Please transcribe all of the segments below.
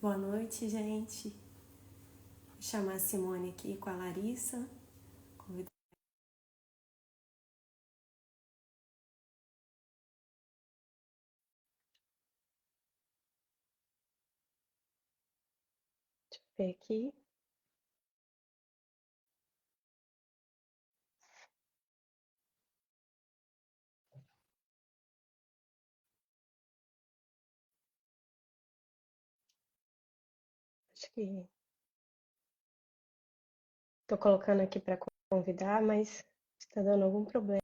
Boa noite, gente. Vou chamar a Simone aqui com a Larissa. Convidar. Deixa eu ver aqui. Acho que estou colocando aqui para convidar, mas está dando algum problema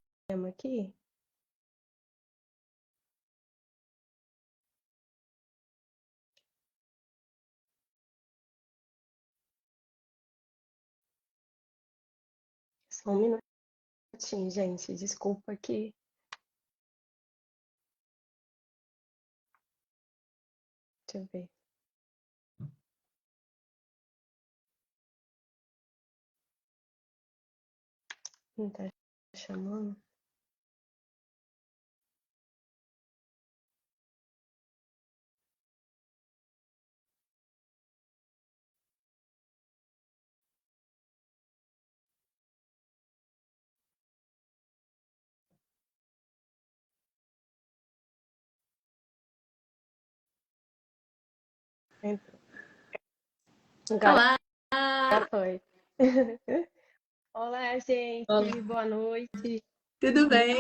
aqui. Só um minutinho, gente. Desculpa aqui. Deixa eu ver. Não está chamando? Entrou. Agora Olá! foi. Olá, Olá. gente. Boa noite. Tudo bem?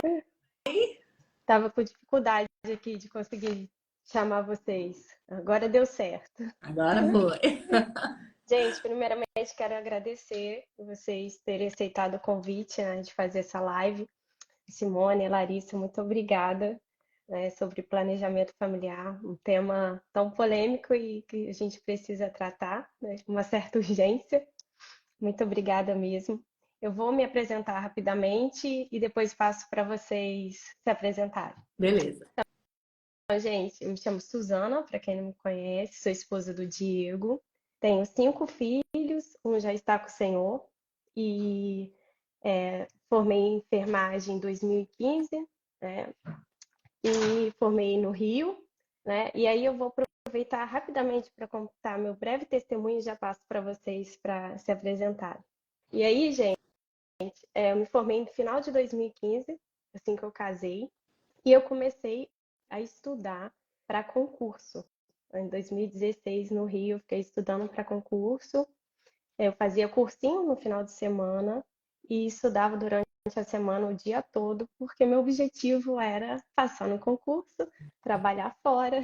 Tava com dificuldade aqui de conseguir chamar vocês. Agora deu certo. Agora foi. Gente, primeiramente quero agradecer por vocês terem aceitado o convite, né, de fazer essa live. Simone, Larissa, muito obrigada, né, sobre planejamento familiar, um tema tão polêmico e que a gente precisa tratar, né, com uma certa urgência. Muito obrigada mesmo. Eu vou me apresentar rapidamente e depois passo para vocês se apresentarem. Beleza. Então, gente, eu me chamo Suzana, para quem não me conhece, sou esposa do Diego. Tenho 5 filhos, um já está com o Senhor e formei em enfermagem em 2015, né? E formei no Rio, né? E aí eu vou aproveitar rapidamente para contar meu breve testemunho e já passo para vocês para se apresentarem. E aí, gente, eu me formei no final de 2015, assim que eu casei, e eu comecei a estudar para concurso. Em 2016, no Rio, eu fiquei estudando para concurso. Eu fazia cursinho no final de semana e estudava durante a semana o dia todo, porque meu objetivo era passar no concurso, trabalhar fora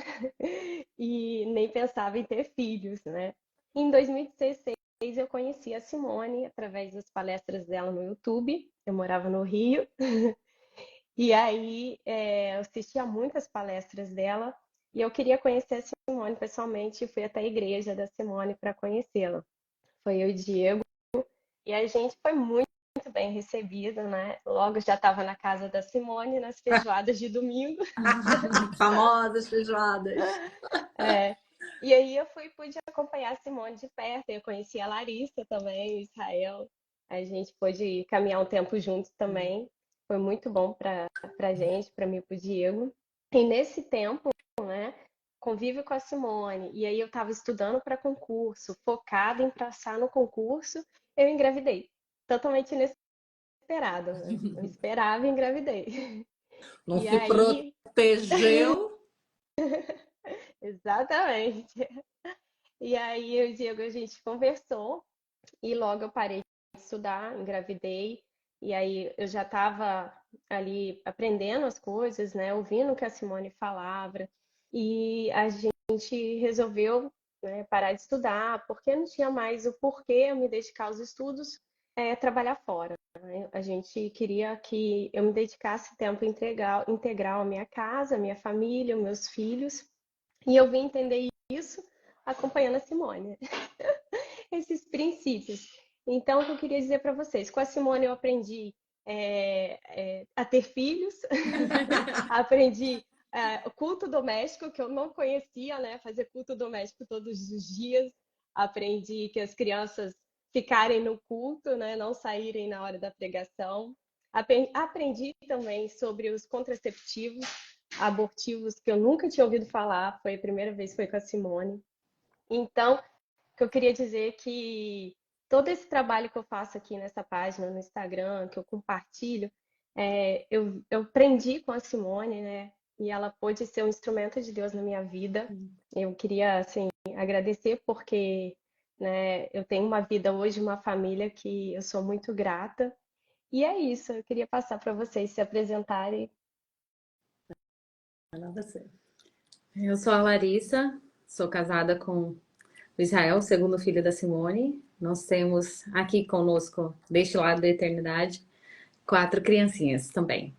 e nem pensava em ter filhos, né? Em 2016, eu conheci a Simone através das palestras dela no YouTube. Eu morava no Rio e aí eu assistia muitas palestras dela e eu queria conhecer a Simone pessoalmente e fui até a igreja da Simone para conhecê-la. Foi eu e o Diego e a gente foi muito bem recebida, né? Logo já estava na casa da Simone, nas feijoadas de domingo. Famosas feijoadas. É. E aí eu pude acompanhar a Simone de perto, eu conheci a Larissa também, o Israel. A gente pôde caminhar um tempo juntos também. Foi muito bom para gente, para mim e para o Diego. E nesse tempo, né, convívio com a Simone, e aí eu estava estudando para concurso, focada em passar no concurso, eu engravidei. Totalmente inesperado, né? Eu esperava e engravidei. Não E se aí, protegeu. exatamente. E aí eu e o Diego a gente conversou e logo eu parei de estudar, engravidei. E aí eu já estava ali aprendendo as coisas, né? Ouvindo o que a Simone falava. E a gente resolveu, né, parar de estudar, porque não tinha mais o porquê eu me dedicar aos estudos, trabalhar fora, né? A gente queria que eu me dedicasse tempo integral à minha casa, à minha família, aos meus filhos. E eu vim entender isso acompanhando a Simone, esses princípios. Então, o que eu queria dizer para vocês, com a Simone eu aprendi a ter filhos, aprendi o culto doméstico, que eu não conhecia, né? Fazer culto doméstico todos os dias. Aprendi que as crianças ficarem no culto, né? Não saírem na hora da pregação. Aprendi também sobre os contraceptivos abortivos, que eu nunca tinha ouvido falar. Foi a primeira vez que foi com a Simone. Então, o que eu queria dizer é que todo esse trabalho que eu faço aqui nessa página no Instagram, que eu compartilho, eu aprendi com a Simone, né? E ela pôde ser um instrumento de Deus na minha vida. Eu queria, assim, agradecer porque, né, eu tenho uma vida hoje, uma família que eu sou muito grata. E é isso, eu queria passar para vocês se apresentarem. Você. Eu sou a Larissa, sou casada com o Israel, o segundo filho da Simone. Nós temos aqui conosco, deste lado da eternidade, 4 criancinhas também.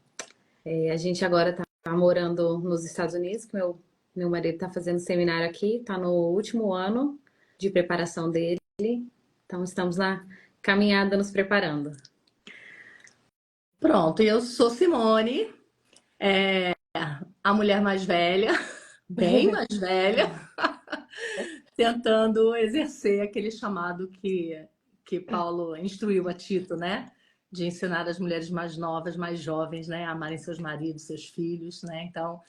A gente agora está morando nos Estados Unidos, que meu marido está fazendo seminário aqui, está no último ano de preparação dele. Então estamos na caminhada nos preparando. Pronto, eu sou Simone, a mulher mais velha, bem mais velha, tentando exercer aquele chamado que Paulo instruiu a Tito, né? De ensinar as mulheres mais novas, mais jovens, né? A amarem seus maridos, seus filhos, né? Então,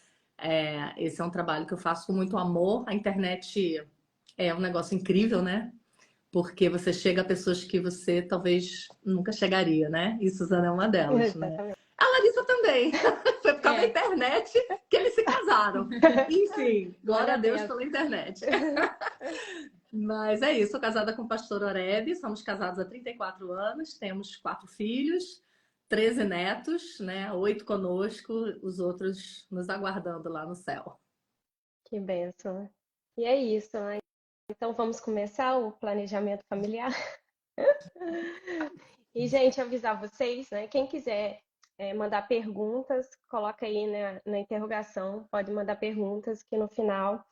esse é um trabalho que eu faço com muito amor. A internet é um negócio incrível, né? Porque você chega a pessoas que você talvez nunca chegaria, né? E Suzana é uma delas, né? Exatamente. A Larissa também. Foi por causa da É. internet que eles se casaram. Enfim, glória a Deus Parabéns. pela internet. Mas é isso, sou casada com o pastor Oreb, somos casados há 34 anos, temos 4 filhos, 13 netos, né? 8 conosco, os outros nos aguardando lá no céu. Que bênção, né? E é isso, né? Então vamos começar o planejamento familiar. E, gente, avisar vocês, né? Quem quiser mandar perguntas, coloca aí na interrogação, pode mandar perguntas que no final,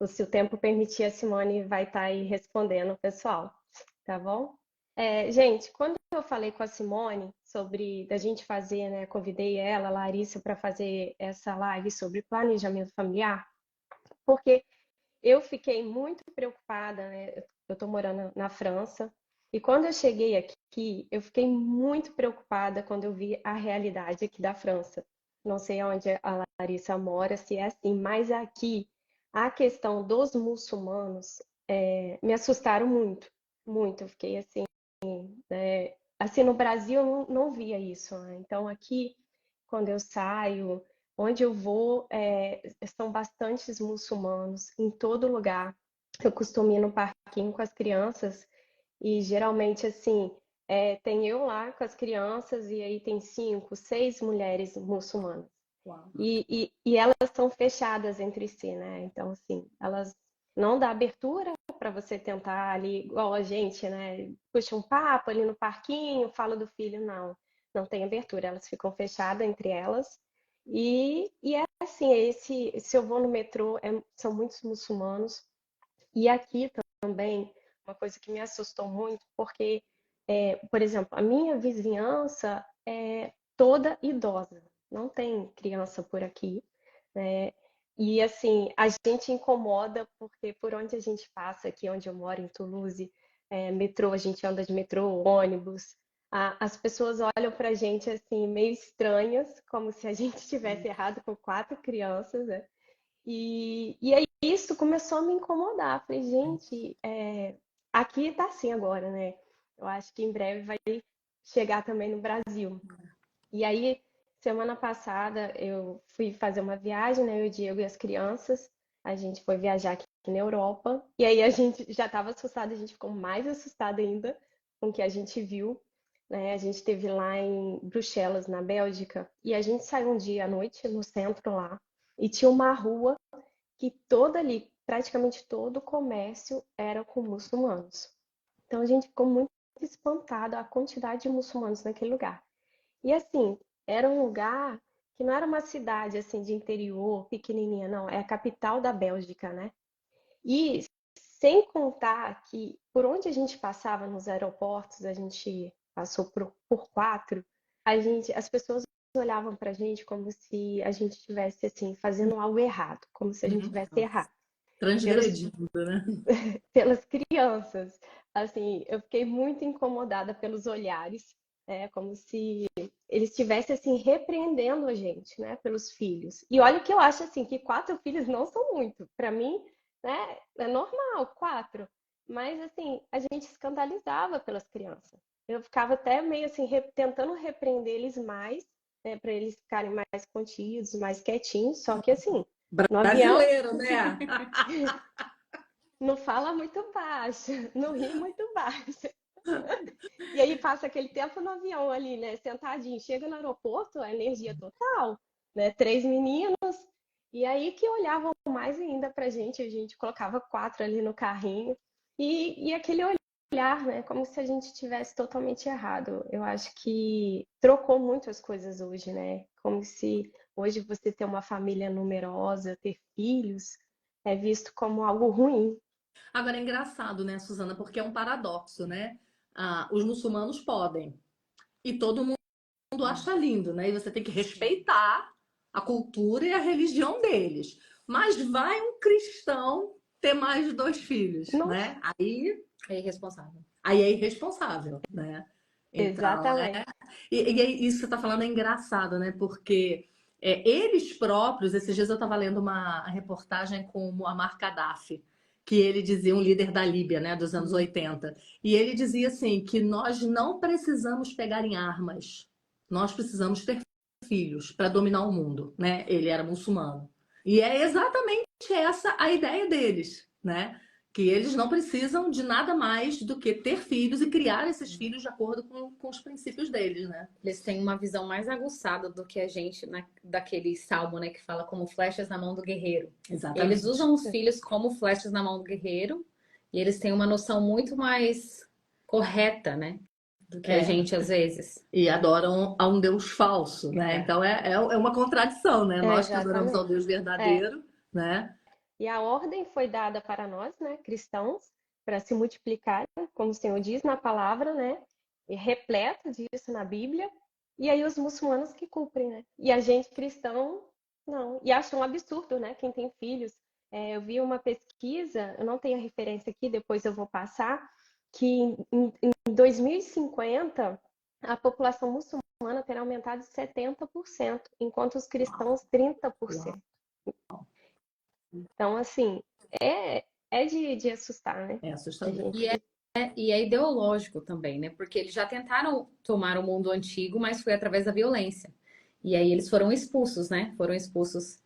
se o tempo permitir, a Simone vai estar aí respondendo o pessoal, tá bom? Gente, quando eu falei com a Simone sobre da gente fazer, né? Convidei ela, a Larissa, para fazer essa live sobre planejamento familiar, porque eu fiquei muito preocupada, né? Eu estou morando na França, e quando eu cheguei aqui, eu fiquei muito preocupada quando eu vi a realidade aqui da França. Não sei onde a Larissa mora, se é assim, mas aqui a questão dos muçulmanos me assustaram muito, muito. Eu fiquei assim, assim no Brasil eu não via isso, né? Então aqui, quando eu saio, onde eu vou, são bastantes muçulmanos em todo lugar. Eu costumo ir no parquinho com as crianças e geralmente assim, tem eu lá com as crianças e aí tem 5, 6 mulheres muçulmanas. Uau. E elas são fechadas entre si, né? Então, assim, elas não dão abertura para você tentar ali, igual a gente, né? Puxa um papo ali no parquinho, fala do filho, não. Não tem abertura, elas ficam fechadas entre elas. E é assim, se eu vou no metrô, são muitos muçulmanos. E aqui também, uma coisa que me assustou muito, porque, por exemplo, a minha vizinhança é toda idosa, não tem criança por aqui, né? E assim, a gente incomoda porque por onde a gente passa, aqui onde eu moro, em Toulouse, metrô, a gente anda de metrô, ônibus, as pessoas olham pra gente assim, meio estranhas, como se a gente tivesse errado com 4 crianças, né? E aí isso começou a me incomodar. Falei, gente, aqui tá assim agora, né? Eu acho que em breve vai chegar também no Brasil. E aí, semana passada, eu fui fazer uma viagem, né? Eu, o Diego e as crianças. A gente foi viajar aqui na Europa. E aí a gente já estava assustada, a gente ficou mais assustada ainda com o que a gente viu. Né? A gente esteve lá em Bruxelas, na Bélgica. E a gente saiu um dia à noite no centro lá. E tinha uma rua que toda ali, praticamente todo o comércio era com muçulmanos. Então a gente ficou muito espantado a quantidade de muçulmanos naquele lugar. E assim, era um lugar que não era uma cidade assim de interior, pequenininha, não, é a capital da Bélgica, né? E sem contar que por onde a gente passava nos aeroportos, a gente passou por 4, as pessoas olhavam pra gente como se a gente estivesse assim fazendo algo errado, como se a gente tivesse errado. Transgredindo, né? Pelas crianças. Assim, eu fiquei muito incomodada pelos olhares, como se eles estivessem assim repreendendo a gente, né, pelos filhos. E olha que eu acho assim que 4 filhos não são muito. Para mim, né? É normal, 4. Mas, assim, a gente escandalizava pelas crianças. Eu ficava até meio assim, tentando repreender eles mais, né, para eles ficarem mais contidos, mais quietinhos. Só que, assim, no avião, Brasileiro, né? não fala muito baixo, não ri muito baixo. E aí passa aquele tempo no avião ali, né? Sentadinho. Chega no aeroporto, a energia total, né? 3 meninos. E aí que olhavam mais ainda pra gente, a gente colocava 4 ali no carrinho. E aquele olhar, né? Como se a gente estivesse totalmente errado. Eu acho que trocou muito as coisas hoje, né? Como se hoje você ter uma família numerosa, ter filhos, é visto como algo ruim. Agora é engraçado, né, Suzana, porque é um paradoxo, né? Os muçulmanos podem e todo mundo acha lindo, né? E você tem que respeitar a cultura e a religião deles. Mas vai um cristão ter mais de 2 filhos, Nossa, né? É irresponsável. Aí é irresponsável, né? Então, exatamente. isso que você está falando é engraçado, né? Porque eles próprios, esses dias eu estava lendo uma reportagem com o Muammar Gaddafi, que ele dizia, um líder da Líbia, né, dos anos 80, e ele dizia assim, que nós não precisamos pegar em armas, nós precisamos ter filhos para dominar o mundo, né? Ele era muçulmano. E é exatamente essa a ideia deles, né? Que eles não precisam de nada mais do que ter filhos e criar esses filhos de acordo com os princípios deles, né? Eles têm uma visão mais aguçada do que a gente daquele salmo, né, que fala como flechas na mão do guerreiro. Exatamente. Eles usam os filhos como flechas na mão do guerreiro e eles têm uma noção muito mais correta, né, do que a gente às vezes. E adoram a um Deus falso, né? Então é uma contradição, né? Nós que adoramos ao Exatamente. Deus É. verdadeiro, né? E a ordem foi dada para nós, né, cristãos, para se multiplicar, como o Senhor diz na palavra, né? E repleto disso na Bíblia. E aí os muçulmanos que cumprem, né? E a gente cristão, não. E acha um absurdo, né? Quem tem filhos. Eu vi uma pesquisa, eu não tenho a referência aqui, depois eu vou passar, que em 2050 a população muçulmana terá aumentado 70%, enquanto os cristãos 30%. Então, assim, é de assustar, né? É A assustador. gente. E é ideológico também, né? Porque eles já tentaram tomar o mundo antigo, mas foi através da violência. E aí eles foram expulsos, né? Foram expulsos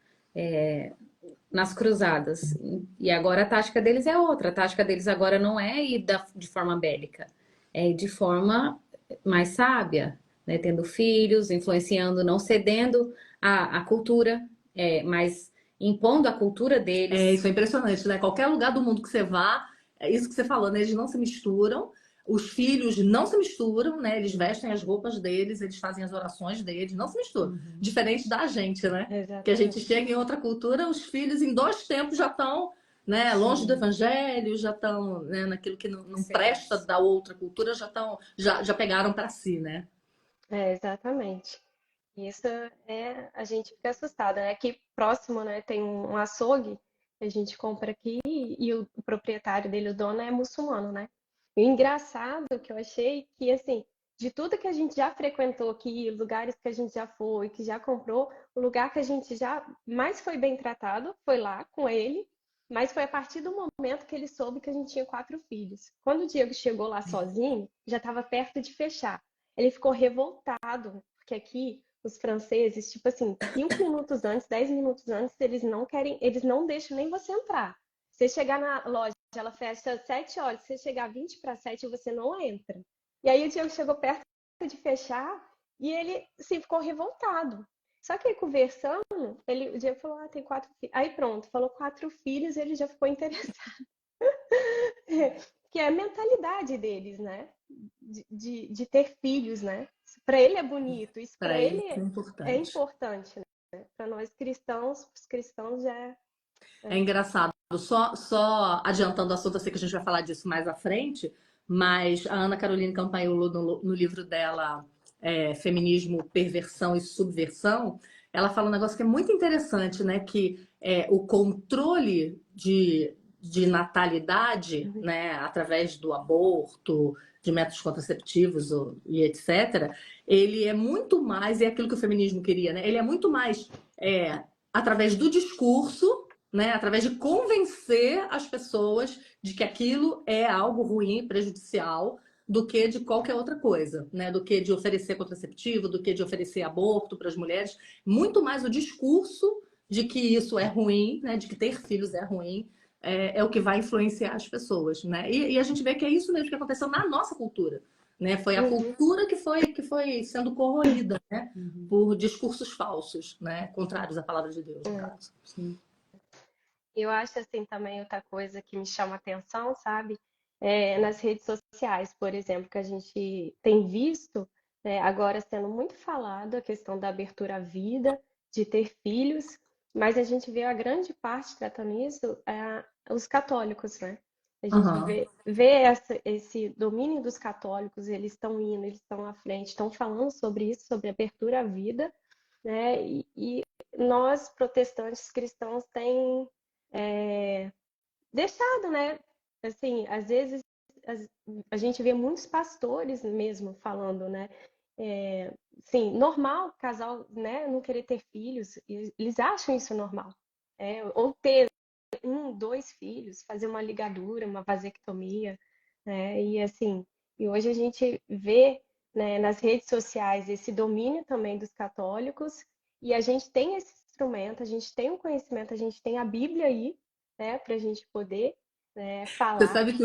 nas cruzadas. E agora a tática deles é outra. A tática deles agora não é ir de forma bélica, é ir de forma mais sábia, né? Tendo filhos, influenciando, não cedendo à cultura, mas impondo a cultura deles. Isso é impressionante, né? Qualquer lugar do mundo que você vá, é isso que você falou, né? Eles não se misturam, os filhos não se misturam, né? Eles vestem as roupas deles, eles fazem as orações deles, não se misturam. Diferente da gente, né? Que a gente Exatamente. chega em outra cultura, os filhos em 2 tempos já estão, né, longe do evangelho, já estão, né, naquilo que não presta da outra cultura, já pegaram para si, né? Exatamente. Isso a gente fica assustada, né? Aqui próximo, né, tem um açougue que a gente compra aqui e o proprietário dele, o dono, é muçulmano, né? E o engraçado que eu achei que, assim, de tudo que a gente já frequentou aqui, lugares que a gente já foi, que já comprou, o lugar que a gente já mais foi bem tratado foi lá com ele, mas foi a partir do momento que ele soube que a gente tinha 4 filhos. Quando o Diego chegou lá sozinho, já estava perto de fechar. Ele ficou revoltado, porque aqui os franceses, tipo assim, 5 minutos antes, 10 minutos antes, eles não querem, eles não deixam nem você entrar. Você chegar na loja, ela fecha às 7 horas, se você chegar 20 para 7, você não entra. E aí o Diego chegou perto de fechar e ele, assim, ficou revoltado. Só que aí, conversando, o Diego falou, tem 4 filhos. Aí pronto, falou 4 filhos, ele já ficou interessado. Que é a mentalidade deles, né? De ter filhos, né? Para ele é bonito, isso para Para ele eles é é importante. importante, né? Para nós cristãos, os cristãos já É engraçado. Só adiantando o assunto, eu sei que a gente vai falar disso mais à frente, mas a Ana Caroline Campagnolo, no livro dela, Feminismo, Perversão e Subversão, ela fala um negócio que é muito interessante, né? Que o controle de natalidade, né, através do aborto, de métodos contraceptivos e etc., ele é muito mais, é aquilo que o feminismo queria, né? Ele é muito mais através do discurso, né? Através de convencer as pessoas de que aquilo é algo ruim, prejudicial, do que de qualquer outra coisa, né? Do que de oferecer contraceptivo, do que de oferecer aborto para as mulheres. Muito mais o discurso de que isso é ruim, né? De que ter filhos é ruim, é o que vai influenciar as pessoas, né? E a gente vê que é isso mesmo que aconteceu na nossa cultura, né? Foi a cultura que foi sendo corroída, né? Por discursos falsos, né? Contrários à palavra de Deus, no caso. Sim. Eu acho assim também outra coisa que me chama atenção, sabe? Nas redes sociais, por exemplo, que a gente tem visto, né, agora sendo muito falado a questão da abertura à vida, de ter filhos, mas a gente vê a grande parte tratando isso os católicos, né? A gente Aham. vê esse domínio dos católicos, eles estão indo, eles estão à frente, estão falando sobre isso, sobre abertura à vida, né? E nós, protestantes cristãos, tem deixado, né? Assim, às vezes a gente vê muitos pastores mesmo falando, né? Sim, normal casal, né? Não querer ter filhos, eles acham isso normal. Ou ter um, dois filhos, fazer uma ligadura, uma vasectomia, né? E assim, e hoje a gente vê, né, nas redes sociais esse domínio também dos católicos, e a gente tem esse instrumento, a gente tem o conhecimento, a gente tem a Bíblia aí, né, para a gente poder, né, Você falar. sabe que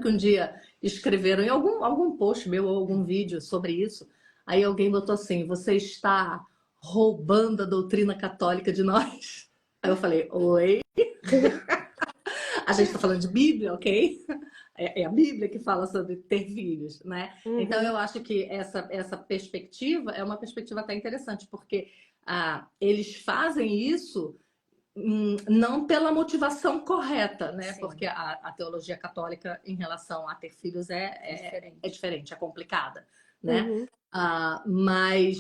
um dia escreveram em algum post meu ou algum vídeo sobre isso, aí alguém botou assim: você está roubando a doutrina católica de nós? Aí eu falei: oi? A gente está falando de Bíblia, ok? É a Bíblia que fala sobre ter filhos, né? Então Uhum, eu acho que essa perspectiva é uma perspectiva até interessante, porque eles fazem isso não pela motivação correta, né? Sim. Porque a teologia católica em relação a ter filhos é diferente, é complicada, né? uhum. Mas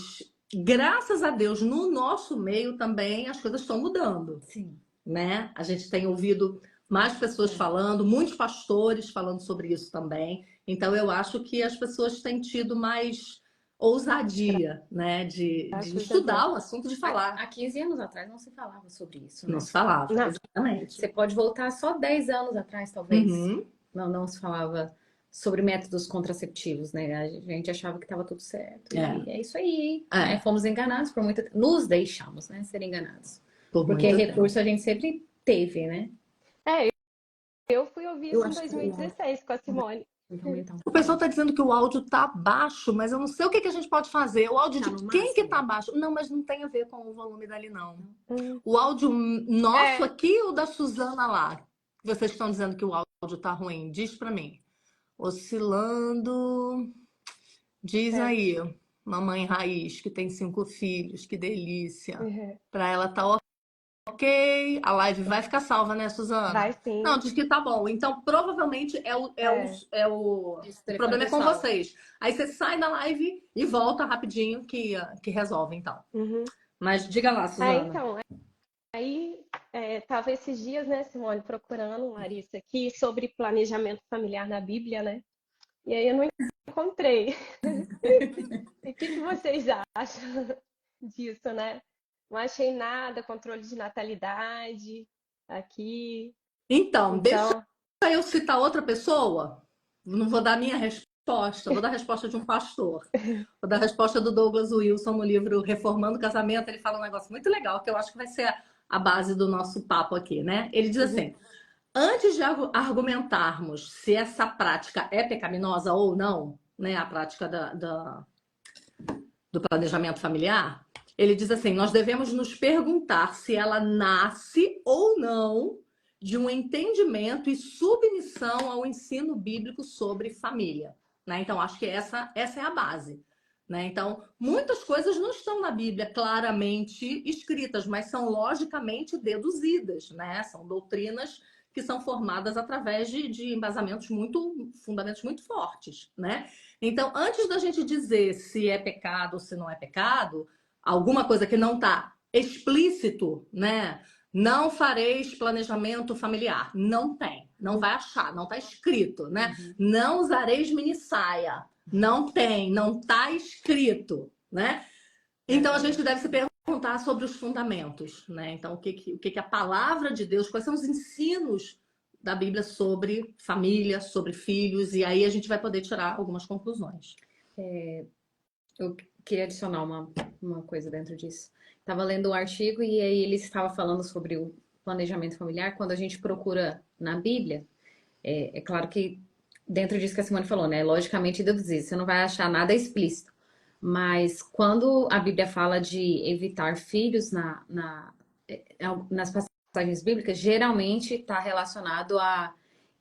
graças a Deus, no nosso meio também as coisas estão mudando, Sim. né? A gente tem ouvido mais pessoas falando, muitos pastores falando sobre isso também. Então eu acho que as pessoas têm tido mais ousadia, né? De Graças a Deus. estudar o assunto, de falar. Há 15 anos atrás não se falava sobre isso, Não né? se falava, Não, exatamente. Você pode voltar só 10 anos atrás, talvez. Uhum. Não se falava sobre métodos contraceptivos, né? A gente achava que estava tudo certo. E é isso aí, né? É, Fomos enganados por muito tempo. Nos deixamos, né, ser enganados. por Porque muito recurso tempo. a gente sempre teve, né? eu fui ouvir Eu isso em acho que o áudio 2016 com a Simone. tem que aumentar um O pessoal pouquinho. está dizendo que o áudio tá baixo, mas eu não sei o que que a gente pode fazer. O áudio Tá de no quem que máximo? tá baixo? Não, mas não tem a ver com o volume dali, não. Hum. O áudio nosso É, aqui ou da Suzana lá? Vocês estão dizendo que o áudio tá ruim? Diz para mim. Oscilando. Diz é. aí, mamãe raiz, que tem 5 filhos, que delícia. Uhum. Para ela tá ok, a live vai ficar salva, né, Vai Suzana? sim. Não, diz que tá bom. Então, provavelmente É. Esse o telefone problema é com pessoal. vocês. Aí você sai da live e volta rapidinho que resolve, então. Uhum. Mas diga lá, Suzana. Então, aí tava esses dias, né, Simone, procurando, Larissa, aqui sobre planejamento familiar na Bíblia, né? E aí eu não encontrei. E o que vocês acham disso, né? Não achei nada, controle de natalidade aqui. Então, deixa Então, eu citar outra pessoa. Não vou dar a minha resposta, vou dar a resposta de um pastor. Vou dar a resposta do Douglas Wilson no livro Reformando o Casamento. Ele fala um negócio muito legal, que eu acho que vai ser a base do nosso papo aqui, né? Ele diz assim: antes de argumentarmos se essa prática é pecaminosa ou não, né? A prática do planejamento familiar, ele diz assim: nós devemos nos perguntar se ela nasce ou não de um entendimento e submissão ao ensino bíblico sobre família, né? Então, acho que essa é a base, né? Então, muitas coisas não estão na Bíblia claramente escritas, mas são logicamente deduzidas, né? São doutrinas que são formadas através de fundamentos muito fortes, né? Então, antes da gente dizer se é pecado ou se não é pecado, alguma coisa que não está explícito, né? Não fareis planejamento familiar. Não tem. Não vai achar. Não está escrito, né? Não usareis minissaia. Não tem. Não está escrito, né? Então, a gente deve se perguntar contar sobre os fundamentos, né? Então, o que a palavra de Deus, quais são os ensinos da Bíblia sobre família, sobre filhos, e aí a gente vai poder tirar algumas conclusões. Eu queria adicionar uma coisa dentro disso. Estava lendo um artigo e aí ele estava falando sobre o planejamento familiar. Quando a gente procura na Bíblia, é claro que dentro disso que a Simone falou, né? Logicamente deduzido, você não vai achar nada explícito. Mas quando a Bíblia fala de evitar filhos nas passagens bíblicas, geralmente está relacionado à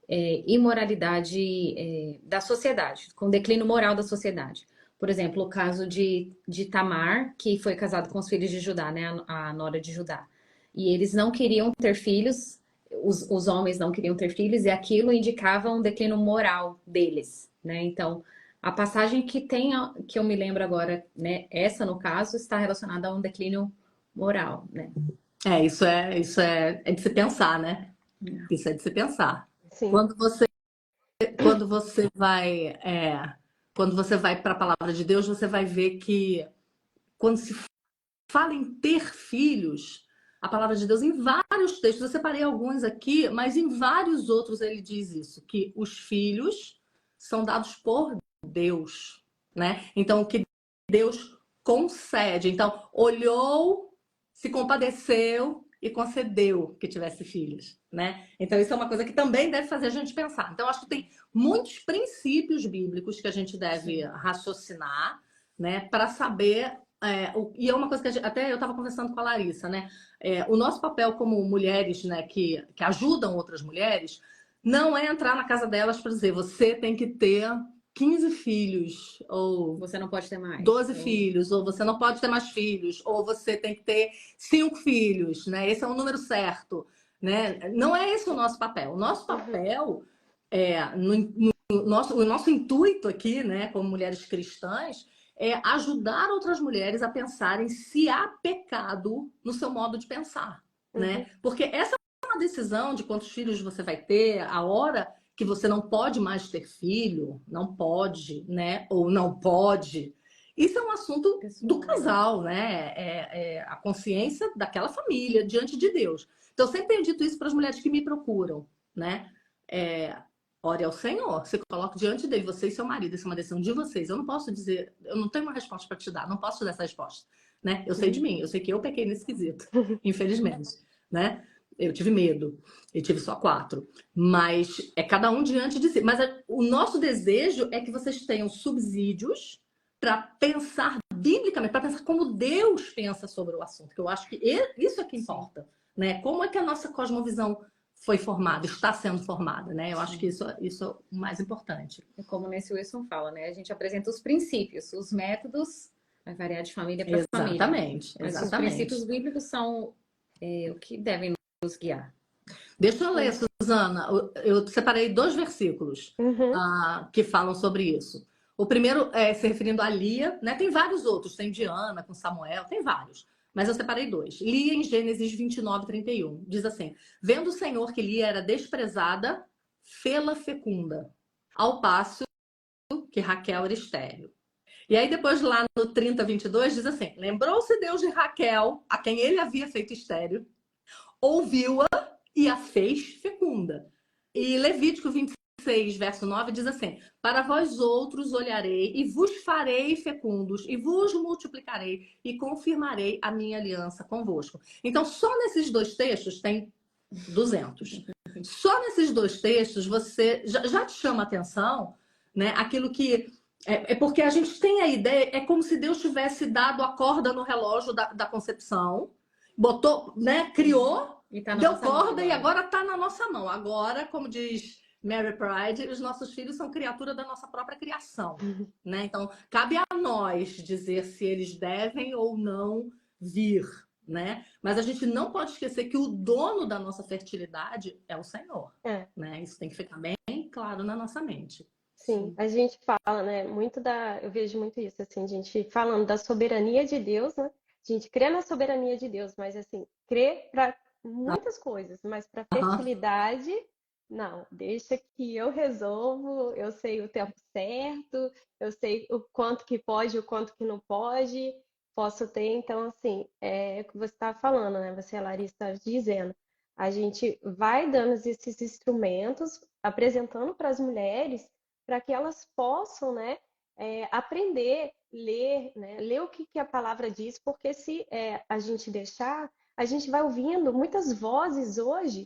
imoralidade da sociedade, com o declínio moral da sociedade. Por exemplo, o caso de Tamar, que foi casado com os filhos de Judá, né, a nora de Judá. E eles não queriam ter filhos, os homens não queriam ter filhos, e aquilo indicava um declínio moral deles, né? Então, a passagem que eu me lembro agora, né, essa no caso, está relacionada a um declínio moral, né? Isso é de se pensar, né? Isso é de se pensar. Sim. Quando você vai para a palavra de Deus, você vai ver que quando se fala em ter filhos, a palavra de Deus, em vários textos, eu separei alguns aqui, mas em vários outros ele diz isso, que os filhos são dados por Deus, né? Então, o que Deus concede. Então, olhou, se compadeceu e concedeu que tivesse filhos, né? Então, isso é uma coisa que também deve fazer a gente pensar. Então, acho que tem muitos princípios bíblicos que a gente deve raciocinar, né, para saber. E é uma coisa que até eu estava conversando com a Larissa, né? O nosso papel como mulheres, né, que ajudam outras mulheres, não é entrar na casa delas para dizer você tem que ter 15 filhos, ou Você não pode ter mais. 12 filhos, ou você não pode ter mais filhos, ou você tem que ter 5 filhos, né? Esse é o número certo, né? Não é esse o nosso papel. O nosso papel o nosso intuito aqui, né, como mulheres cristãs, é ajudar outras mulheres a pensarem se há pecado no seu modo de pensar, né? Porque essa é uma decisão de quantos filhos você vai ter, a hora que você não pode mais ter filho, não pode, né? Ou não pode. Isso é um assunto do casal, né? A consciência daquela família diante de Deus. Então, eu sempre tenho dito isso para as mulheres que me procuram, né? Ore ao Senhor, você coloca diante dele, você e seu marido, isso é uma decisão de vocês. Eu não posso dizer, eu não tenho uma resposta para te dar, não posso te dar essa resposta, né? Eu sei de mim, eu sei que eu pequei nesse quesito, infelizmente, né? Eu tive medo, eu tive só 4, mas é cada um diante de si. Mas o nosso desejo é que vocês tenham subsídios para pensar biblicamente, para pensar como Deus pensa sobre o assunto, que eu acho que isso é que importa, né? Como é que a nossa cosmovisão foi formada, está sendo formada, né? Eu acho que isso é o mais importante. É como nesse Wilson fala, né? A gente apresenta os princípios, os métodos vai variar de família para família. Exatamente. Mas os princípios bíblicos são o que devem nos guiar. Deixa eu ler, Suzana. Eu separei 2 versículos que falam sobre isso. O primeiro é se referindo a Lia, né? Tem vários outros, tem Diana com Samuel, tem vários. Mas eu separei 2. Lia em Gênesis 29, 31. Diz assim: vendo o Senhor que Lia era desprezada, fê-la fecunda, ao passo que Raquel era estéril. E aí depois lá no 30, 22 diz assim: lembrou-se Deus de Raquel, a quem ele havia feito estéril, ouviu-a e a fez fecunda. E Levítico 26, verso 9 diz assim: para vós outros olharei e vos farei fecundos e vos multiplicarei e confirmarei a minha aliança convosco. Então, só nesses 2 textos tem 200. Só nesses 2 textos você já te chama a atenção, né? Aquilo que é porque a gente tem a ideia, é como se Deus tivesse dado a corda no relógio da concepção, botou, né? Criou, deu corda e agora está na nossa mão. Agora, como diz Mary Pride, os nossos filhos são criatura da nossa própria criação, né? Então, cabe a nós dizer se eles devem ou não vir, né? Mas a gente não pode esquecer que o dono da nossa fertilidade é o Senhor, né? Isso tem que ficar bem claro na nossa mente. Sim, a gente fala, né, eu vejo muito isso, assim, a gente falando da soberania de Deus, né? A gente crê na soberania de Deus, mas assim, crê para muitas coisas, mas para fertilidade, não, deixa que eu resolvo, eu sei o tempo certo, eu sei o quanto que pode, o quanto que não pode, posso ter. Então, assim, é o que você estava falando, né? Você, a Larissa, estava dizendo. A gente vai dando esses instrumentos, apresentando para as mulheres, para que elas possam, né, aprender, ler, né, ler o que, que a palavra diz, porque se a gente deixar, a gente vai ouvindo muitas vozes hoje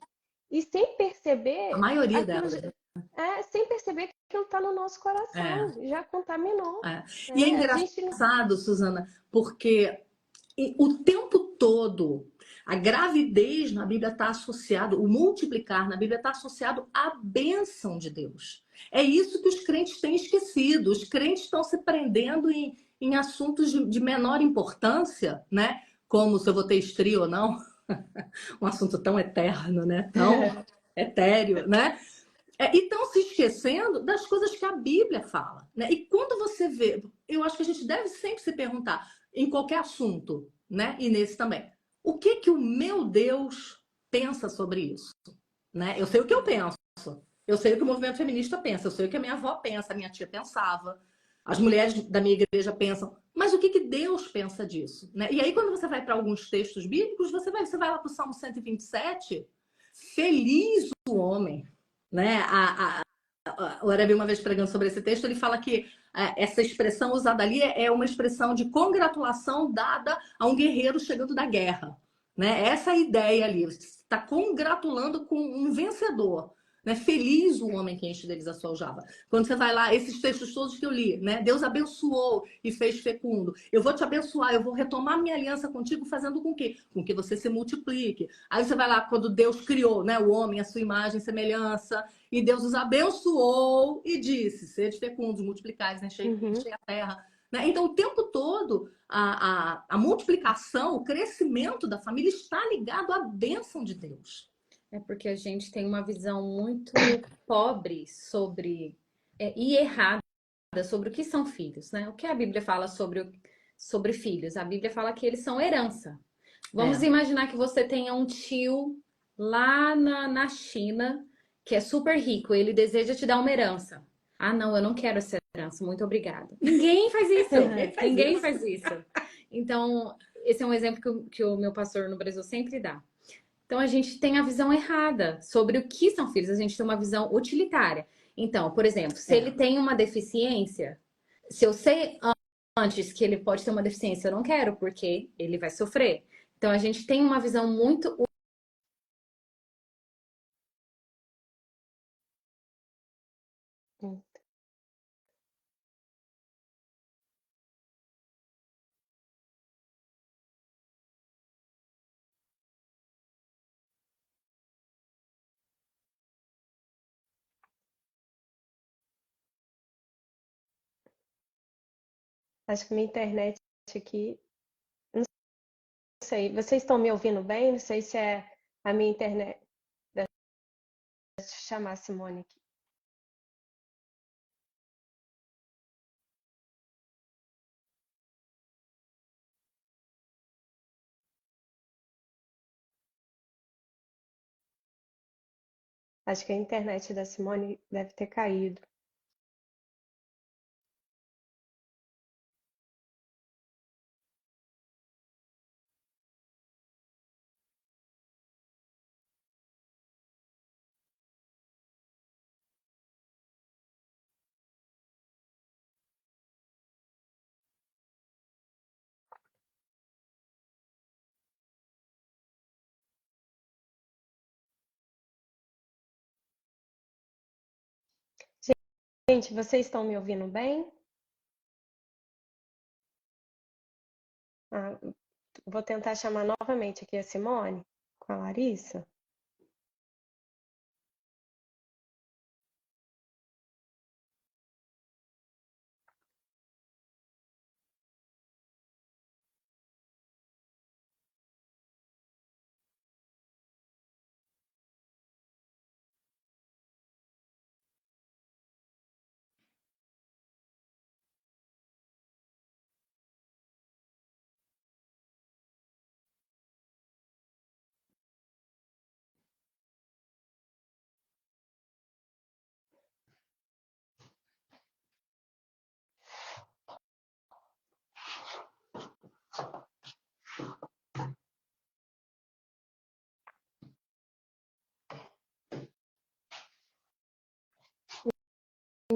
e sem A perceber maioria aquilo, delas, né? sem perceber que aquilo está no nosso É, coração, já contaminou, é. E é né? A gente engraçado, Suzana, porque o tempo todo a gravidez na Bíblia está associado, o multiplicar na Bíblia está associado à bênção de Deus. É isso que os crentes têm esquecido. Os crentes estão se prendendo em assuntos de menor importância, né? Como se eu vou ter estria ou não, um assunto tão eterno, né? Tão etéreo, né? E estão se esquecendo das coisas que a Bíblia fala, né? E quando você vê, eu acho que a gente deve sempre se perguntar, em qualquer assunto, né? E nesse também, o que que o meu Deus pensa sobre isso, né? Eu sei o que eu penso, eu sei o que o movimento feminista pensa, eu sei o que a minha avó pensa, a minha tia pensava, as mulheres da minha igreja pensam, mas o que que Deus pensa disso, né? E aí quando você vai para alguns textos bíblicos, você vai lá para o Salmo 127, feliz o homem, né? O Arabi, uma vez pregando sobre esse texto, ele fala que essa expressão usada ali é uma expressão de congratulação dada a um guerreiro chegando da guerra. Né? Essa é a ideia ali. Você está congratulando com um vencedor. Né? Feliz o homem que enche deles a sua aljava. Quando você vai lá, esses textos todos que eu li, né? Deus abençoou e fez fecundo. Eu vou te abençoar, eu vou retomar minha aliança contigo, fazendo com que? Com que você se multiplique. Aí você vai lá, quando Deus criou, né, o homem, a sua imagem e semelhança, e Deus os abençoou e disse: sede fecundos, multiplicais, enchei Uhum. a terra. Né? Então, o tempo todo, a multiplicação, o crescimento da família está ligado à bênção de Deus. É porque a gente tem uma visão muito pobre sobre e errada sobre o que são filhos, né? O que a Bíblia fala sobre filhos? A Bíblia fala que eles são herança. Vamos É. imaginar que você tenha um tio lá na China que é super rico, ele deseja te dar uma herança. Ah, não, eu não quero essa herança, muito obrigada. Ninguém faz isso. Ninguém faz Ninguém isso. faz isso. Então, esse é um exemplo que o meu pastor no Brasil sempre dá. Então, a gente tem a visão errada sobre o que são filhos. A gente tem uma visão utilitária. Então, por exemplo, se ele tem uma deficiência, se eu sei antes que ele pode ter uma deficiência, eu não quero, porque ele vai sofrer. Então, a gente tem uma visão muito. Acho que minha internet aqui, não sei, vocês estão me ouvindo bem? Não sei se é a minha internet. Deixa eu chamar a Simone aqui. Acho que a internet da Simone deve ter caído. Gente, vocês estão me ouvindo bem? Ah, vou tentar chamar novamente aqui a Simone com a Larissa.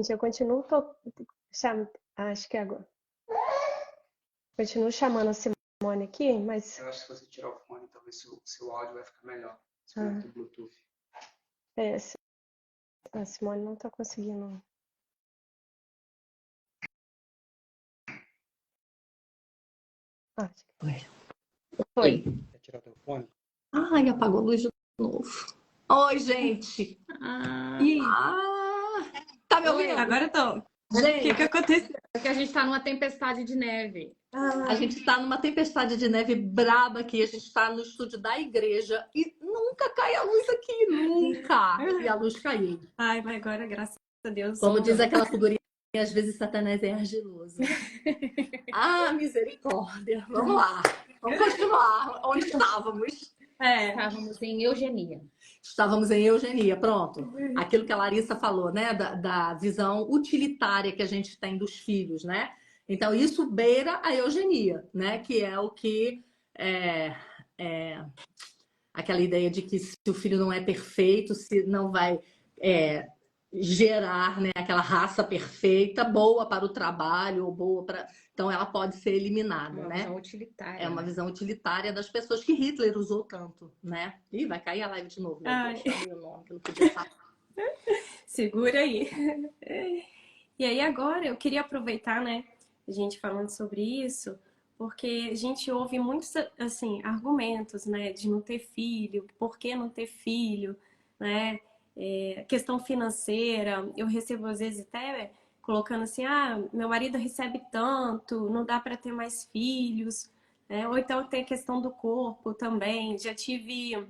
Gente, eu continuo acho que agora. Continuo chamando a Simone aqui, mas Eu acho que se você tirar o fone, talvez seu áudio vai ficar melhor. Se conecta o Bluetooth. a Simone não tá conseguindo. Acho que foi. Quer tirar o teu fone? Ai, apagou a luz de novo. Oi, gente. Tá me ouvindo? Agora eu tô. O Gente, que aconteceu? Porque a gente tá numa tempestade de neve. a gente tá numa tempestade de neve braba aqui. A gente tá no estúdio da igreja e nunca cai a luz aqui, nunca. E a luz caiu. Ai, mas agora, graças a Deus. Como diz aquela figurinha, às vezes Satanás é argiloso. Ah, misericórdia. Vamos lá. Vamos continuar. Onde estávamos? Estávamos em eugenia. Estávamos em eugenia, pronto. Aquilo que a Larissa falou, né? Da visão utilitária que a gente tem dos filhos, né? Então, isso beira a eugenia, né? Que é o que aquela ideia de que se o filho não é perfeito, se não vai gerar, né, aquela raça perfeita, boa para o trabalho, ou boa para. Então, ela pode ser eliminada, Uma né? visão utilitária. É uma visão utilitária das pessoas que Hitler usou tanto, né? Ih, vai cair a live de novo, meu Deus, falei o nome que eu não podia falar. Segura aí. E aí agora eu queria aproveitar, né, a gente falando sobre isso, porque a gente ouve muitos, assim, argumentos, né, de não ter filho, por que não ter filho, né, questão financeira, eu recebo às vezes até colocando assim, meu marido recebe tanto, não dá para ter mais filhos, né? Ou então tem a questão do corpo também, já tive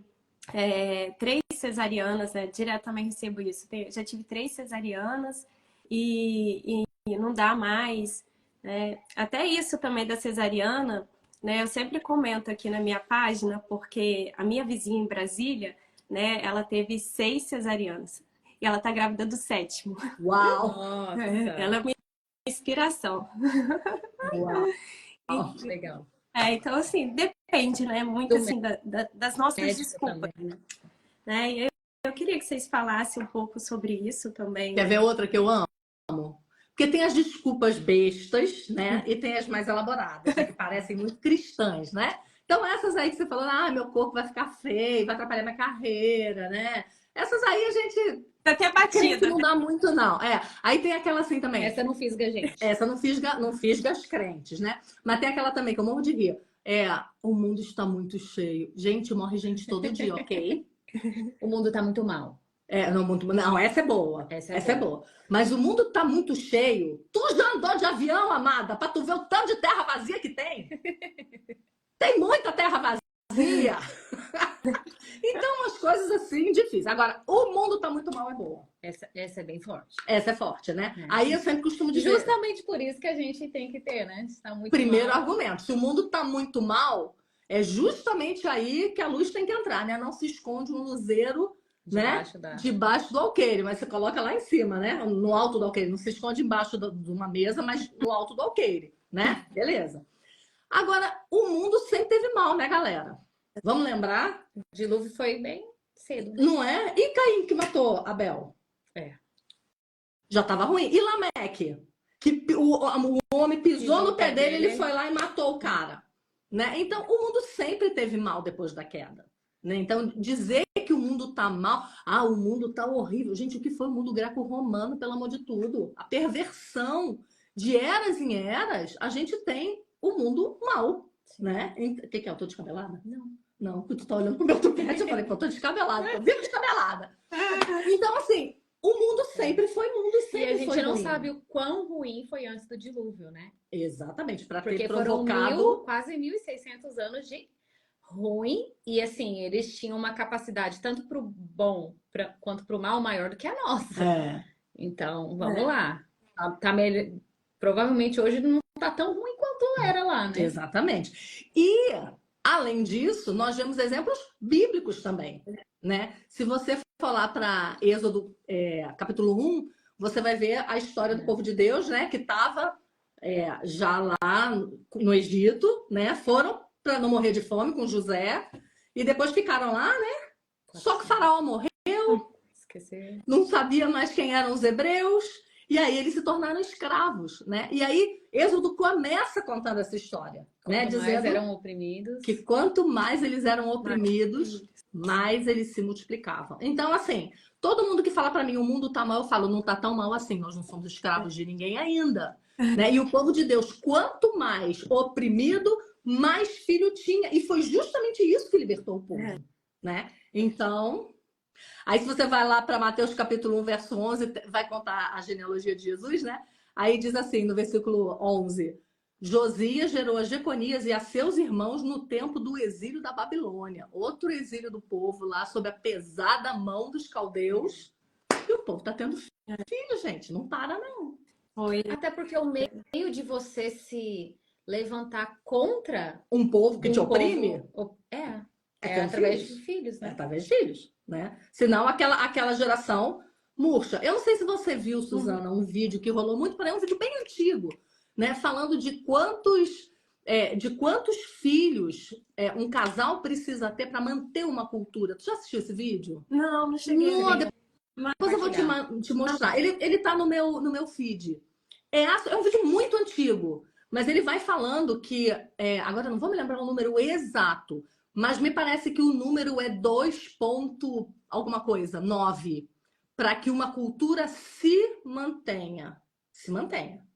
3 cesarianas, né? Direto também recebo isso. Já tive 3 cesarianas e não dá mais, né? Até isso também da cesariana, né? Eu sempre comento aqui na minha página, porque a minha vizinha em Brasília, né? Ela teve 6 cesarianas e ela tá grávida do 7º. Uau! Nossa, Ela é uma inspiração. Uau! legal. Então, assim, depende, né? Muito Do assim das nossas médico desculpas, também. né? E eu queria que vocês falassem um pouco sobre isso também. Quer ver outra que eu amo? Porque tem as desculpas bestas, né? E tem as mais elaboradas, né? Que parecem muito cristãs, né? Então, essas aí que você falou, meu corpo vai ficar feio, vai atrapalhar minha carreira, né? Essas aí a gente Tá até batida. não dá muito, não. Aí tem aquela assim também. Essa não fisga, gente. Essa não fisga as crentes, né? Mas tem aquela também que eu morro de rir. O mundo está muito cheio. Gente, morre gente todo dia, ok? O mundo tá muito mal. Não, essa é boa. Essa é boa. Mas o mundo tá muito cheio. Tu já andou de avião, amada, pra tu ver o tanto de terra vazia que tem? Tem muita terra vazia. Então, as coisas assim, difíceis. Agora, o mundo tá muito mal é boa. Essa é bem forte. Essa é forte, né? Aí eu sempre costumo dizer... Justamente por isso que a gente tem que ter, né? Está muito Primeiro mal. argumento. Se o mundo tá muito mal, é justamente aí que a luz tem que entrar, né? Não se esconde um luzeiro, né? Debaixo do alqueire, mas você coloca lá em cima, né? No alto do alqueire. Não se esconde embaixo de uma mesa, mas no alto do alqueire, né? Beleza. Agora, o mundo sempre teve mal, né, galera? Vamos lembrar? O dilúvio foi bem cedo. Não é? E Caim que matou Abel? Já tava ruim. E Lameque? Que o homem pisou no pé dele, ele foi lá e matou o cara. Né? Então, o mundo sempre teve mal depois da queda. Né? Então, dizer que o mundo tá mal, o mundo tá horrível. Gente, o que foi o mundo greco-romano, pelo amor de tudo? A perversão de eras em eras, a gente tem o mundo mal. Né? O que é? Eu tô descabelada? Não, porque tu tá olhando pro meu tupete, eu falei, pô, eu tô descabelada, tô vivo descabelada. Então, assim, o mundo sempre foi mundo e sempre foi ruim. E a gente não sabe o quão ruim foi antes do dilúvio, né? Exatamente, para ter Porque provocado... foram quase 1.600 anos de ruim. E, assim, eles tinham uma capacidade, tanto pro bom quanto pro mal, maior do que a nossa. Então, vamos lá. Tá melhor. Provavelmente hoje não tá tão ruim quanto era lá, né? Exatamente. E, além disso, nós vemos exemplos bíblicos também, né? Se você for lá para Êxodo, capítulo 1, você vai ver a história do povo de Deus, né? Que estava já lá no Egito, né? Foram para não morrer de fome com José e depois ficaram lá, né? Só que Faraó morreu, Esqueci. não sabia mais quem eram os hebreus. E aí eles se tornaram escravos, né? E aí Êxodo começa contando essa história, né? Quanto mais Dizendo eram oprimidos. que quanto mais eles eram oprimidos, mais eles se multiplicavam. Então, assim, todo mundo que fala para mim o mundo tá mal, eu falo, não tá tão mal assim, nós não somos escravos de ninguém ainda, né? E o povo de Deus, quanto mais oprimido, mais filho tinha. E foi justamente isso que libertou o povo, né? Então, aí se você vai lá para Mateus capítulo 1, verso 11, vai contar a genealogia de Jesus, né? Aí diz assim, no versículo 11... Josias gerou a Jeconias e a seus irmãos no tempo do exílio da Babilônia. Outro exílio do povo lá, sob a pesada mão dos caldeus. E o povo tá tendo filho, gente. Não para, não. Foi. Até porque o meio de você se levantar contra Um povo que te um oprime povo, é tendo através filhos. de filhos, É né? através de filhos, né? Senão aquela geração murcha. Eu não sei se você viu, Suzana, um vídeo que rolou muito, porém é um vídeo bem antigo, né? Falando de quantos filhos um casal precisa ter para manter uma cultura. Tu já assistiu esse vídeo? Não cheguei a ver. Depois eu vou te mostrar. Ele tá no meu feed. É um vídeo muito antigo, mas ele vai falando que... agora eu não vou me lembrar o número exato, mas me parece que o número é 2 ponto alguma coisa, 9, para que uma cultura se mantenha. Se mantenha.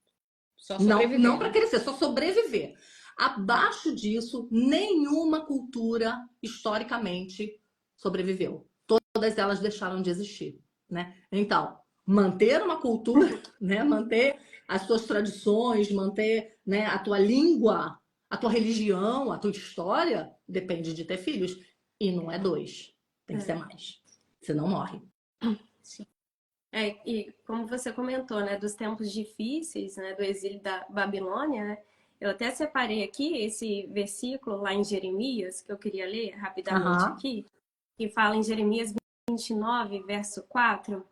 Só Não, sobreviver, não né? para crescer, só sobreviver. Abaixo disso, nenhuma cultura historicamente sobreviveu. Todas elas deixaram de existir, né? Então, manter uma cultura, né? Manter as suas tradições, manter, né, a tua língua, a tua religião, a tua história, depende de ter filhos. E não é 2, tem que ser mais. Senão morre. E como você comentou, né, dos tempos difíceis, né, do exílio da Babilônia, né, eu até separei aqui esse versículo lá em Jeremias, que eu queria ler rapidamente aqui, que fala em Jeremias 29, verso 4,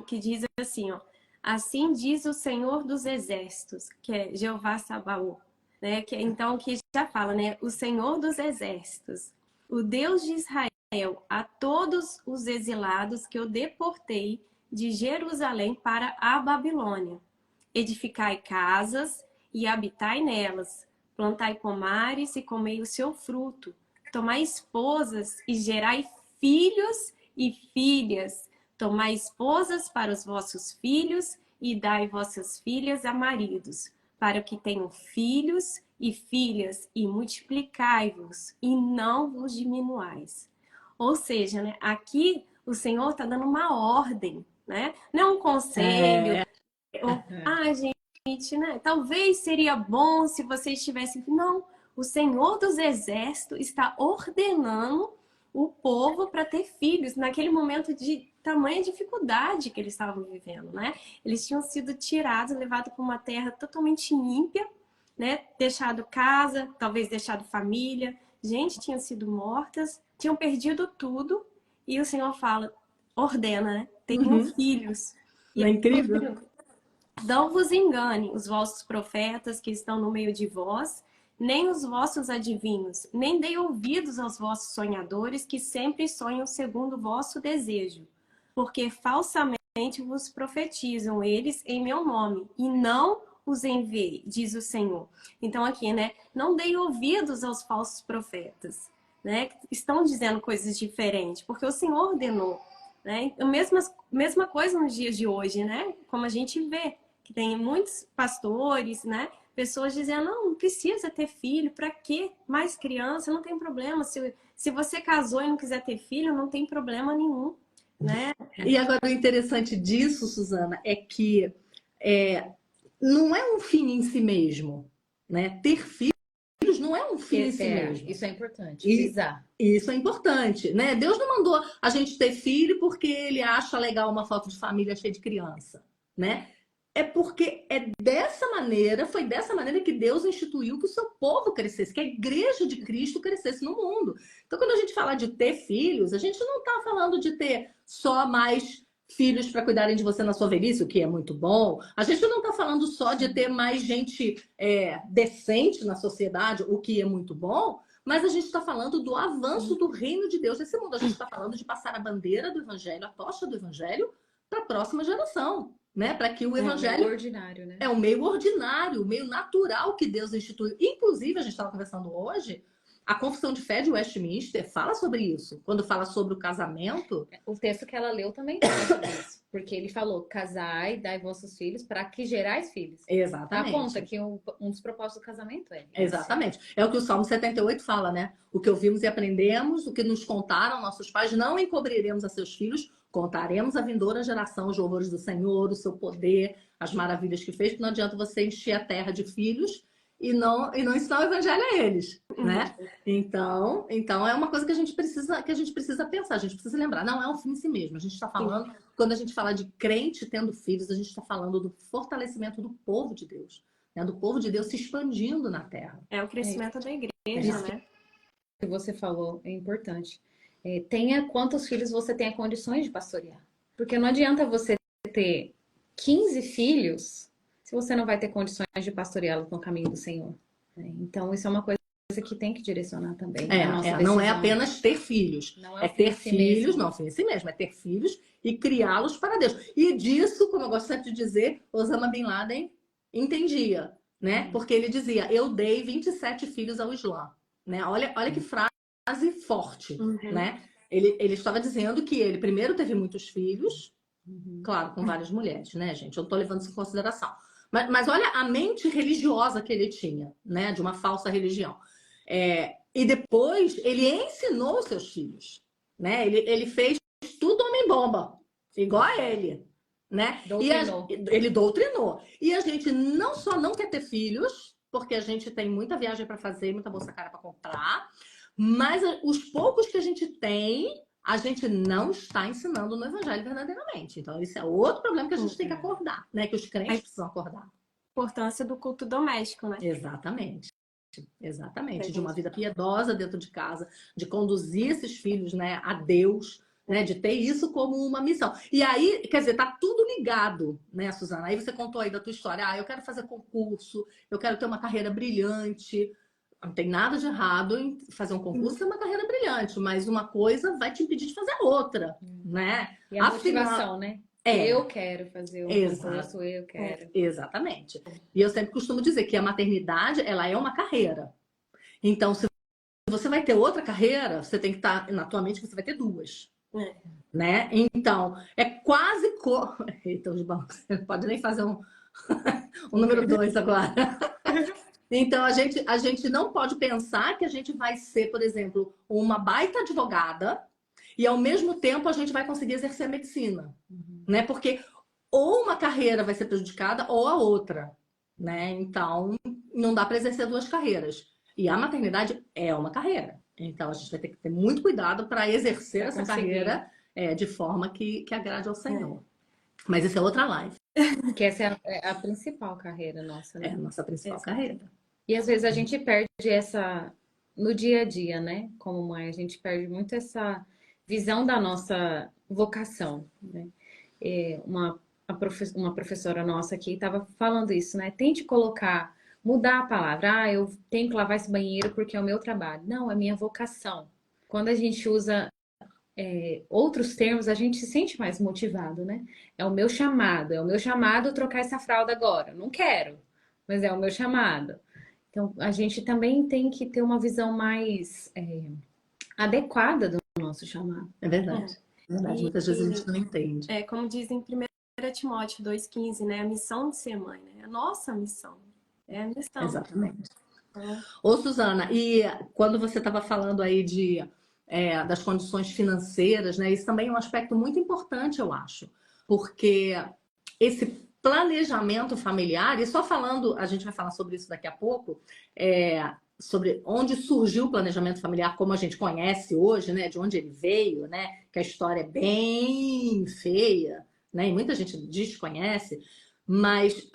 que diz assim, ó, assim diz o Senhor dos Exércitos, que é Jeová Sabaoth, né, então que já fala, né, o Senhor dos Exércitos, o Deus de Israel, a todos os exilados que eu deportei de Jerusalém para a Babilônia. Edificai casas e habitai nelas, plantai pomares e comei o seu fruto, tomai esposas e gerai filhos e filhas, tomai esposas para os vossos filhos e dai vossas filhas a maridos, para que tenham filhos e filhas e multiplicai-vos e não vos diminuais. Ou seja, né, aqui o Senhor está dando uma ordem, né? Não é um conselho. Gente, né? Talvez seria bom se vocês tivessem... Não, o Senhor dos Exércitos está ordenando o povo para ter filhos naquele momento de tamanha dificuldade que eles estavam vivendo, né? Eles tinham sido tirados, levados para uma terra totalmente ímpia, né? Deixado casa, talvez deixado família, gente tinha sido mortas, tinham perdido tudo, e o Senhor fala, ordena, né? Tenham filhos. Não é incrível? Não vos engane os vossos profetas que estão no meio de vós, nem os vossos adivinhos, nem dei ouvidos aos vossos sonhadores que sempre sonham segundo o vosso desejo, porque falsamente vos profetizam eles em meu nome, e não os enviei, diz o Senhor. Então aqui, né, não dei ouvidos aos falsos profetas, né, que estão dizendo coisas diferentes, porque o Senhor ordenou, né? Mesma coisa nos dias de hoje, né, como a gente vê, que tem muitos pastores, né, pessoas dizendo, não precisa ter filho, para quê? Mais criança, não tem problema, se você casou e não quiser ter filho, não tem problema nenhum, né? E agora o interessante disso, Suzana, é que não é um fim em si mesmo, né? Ter filhos não é um fim em si mesmo. Isso é importante, frisar. Isso é importante, né? Deus não mandou a gente ter filho porque ele acha legal uma foto de família cheia de criança, né? É porque foi dessa maneira que Deus instituiu que o seu povo crescesse, que a igreja de Cristo crescesse no mundo. Então, quando a gente fala de ter filhos, a gente não está falando de ter só mais filhos para cuidarem de você na sua velhice, o que é muito bom. A gente não está falando só de ter mais gente decente na sociedade, o que é muito bom. Mas a gente está falando do avanço do reino de Deus nesse mundo. A gente está falando de passar a bandeira do evangelho, a tocha do evangelho, para a próxima geração. né? Para que o É evangelho meio ordinário, né? é o meio ordinário, o meio natural que Deus instituiu. Inclusive, a gente estava conversando hoje, a Confissão de Fé de Westminster fala sobre isso. Quando fala sobre o casamento, O texto que ela leu também fala sobre isso. Porque ele falou, casai, dai vossos filhos para que gerais filhos. exatamente. Aponta que um dos propósitos do casamento é esse. Exatamente. É o que o Salmo 78 fala, né? O que ouvimos e aprendemos, o que nos contaram nossos pais, não encobriremos a seus filhos, contaremos à vindoura geração os louvores do Senhor, o seu poder, as maravilhas que fez, porque não adianta você encher a terra de filhos e não ensinar o evangelho a eles, né? Então é uma coisa que a gente precisa pensar, a gente precisa lembrar, não é um fim em si mesmo. A gente está falando, quando a gente fala de crente tendo filhos, a gente está falando do fortalecimento do povo de Deus, né? Do povo de Deus se expandindo na terra. É o crescimento da igreja, isso né? Que você falou é importante. Tenha quantos filhos você tenha condições de pastorear. Porque não adianta você ter 15 filhos se você não vai ter condições de pastoreá-los no caminho do Senhor. Então, isso é uma coisa que tem que direcionar também a nossa Não é decisão. apenas ter filhos. Não É o fim ter em si filhos, mesmo. não, o fim em si mesmo. É ter filhos e criá-los para Deus. E disso, como eu gosto sempre de dizer, Osama Bin Laden entendia, né? Porque ele dizia, eu dei 27 filhos ao Islã. Né? Olha que frase forte, né? Ele estava dizendo que ele primeiro teve muitos filhos, claro, com várias mulheres, né, gente? Eu não estou levando isso em consideração. Mas olha a mente religiosa que ele tinha, né? De uma falsa religião. E depois ele ensinou os seus filhos, né? Ele fez tudo homem-bomba, igual a ele, né? Doutrinou. Ele doutrinou. E a gente não só não quer ter filhos, porque a gente tem muita viagem para fazer, muita bolsa cara para comprar, mas os poucos que a gente tem, a gente não está ensinando no evangelho verdadeiramente. Então, esse é outro problema que a gente tem que acordar, né? Que os crentes precisam acordar. Importância do culto doméstico, né? Exatamente. De uma vida piedosa dentro de casa, de conduzir esses filhos, né, a Deus, né, de ter isso como uma missão. E aí, quer dizer, tá tudo ligado, né, Suzana? Aí você contou aí da tua história. Eu quero fazer concurso, eu quero ter uma carreira brilhante. Não tem nada de errado em fazer um concurso ter uma carreira brilhante, mas uma coisa vai te impedir de fazer outra, né? E a motivação, né? Eu quero fazer um concurso, eu quero. Exatamente. E eu sempre costumo dizer que a maternidade, ela é uma carreira. Então, se você vai ter outra carreira, você tem que estar na tua mente que você vai ter duas. Né? Então, é quase... Eita, você não pode nem fazer um número 2 agora. Então, a gente não pode pensar que a gente vai ser, por exemplo, uma baita advogada e, ao mesmo tempo, a gente vai conseguir exercer a medicina. Né? Porque ou uma carreira vai ser prejudicada ou a outra. Né? Então, não dá para exercer duas carreiras. E a maternidade é uma carreira. Então, a gente vai ter que ter muito cuidado para exercer essa carreira de forma que agrade ao Senhor. Mas isso é outra live. Que essa é a principal carreira nossa, né? É a nossa principal carreira. E às vezes a gente perde essa... No dia a dia, né? Como mãe, a gente perde muito essa visão da nossa vocação, né? Uma professora nossa aqui estava falando isso, né? Tente mudar a palavra. Eu tenho que lavar esse banheiro porque é o meu trabalho. Não, é minha vocação. Quando a gente usa outros termos, a gente se sente mais motivado, né? É o meu chamado trocar essa fralda agora. Não quero, mas é o meu chamado. Então, a gente também tem que ter uma visão mais adequada do nosso chamado. É verdade. Muitas vezes a gente não entende. Como diz em 1 Timóteo 2,15, né? A missão de ser mãe, né? A nossa missão. É a missão. Exatamente. Ô, Suzana, e quando você estava falando aí das condições financeiras, né? Isso também é um aspecto muito importante, eu acho. Porque esse planejamento familiar, e só falando, a gente vai falar sobre isso daqui a pouco, sobre onde surgiu o planejamento familiar como a gente conhece hoje, né? De onde ele veio, né? Que a história é bem feia, né? E muita gente desconhece. Mas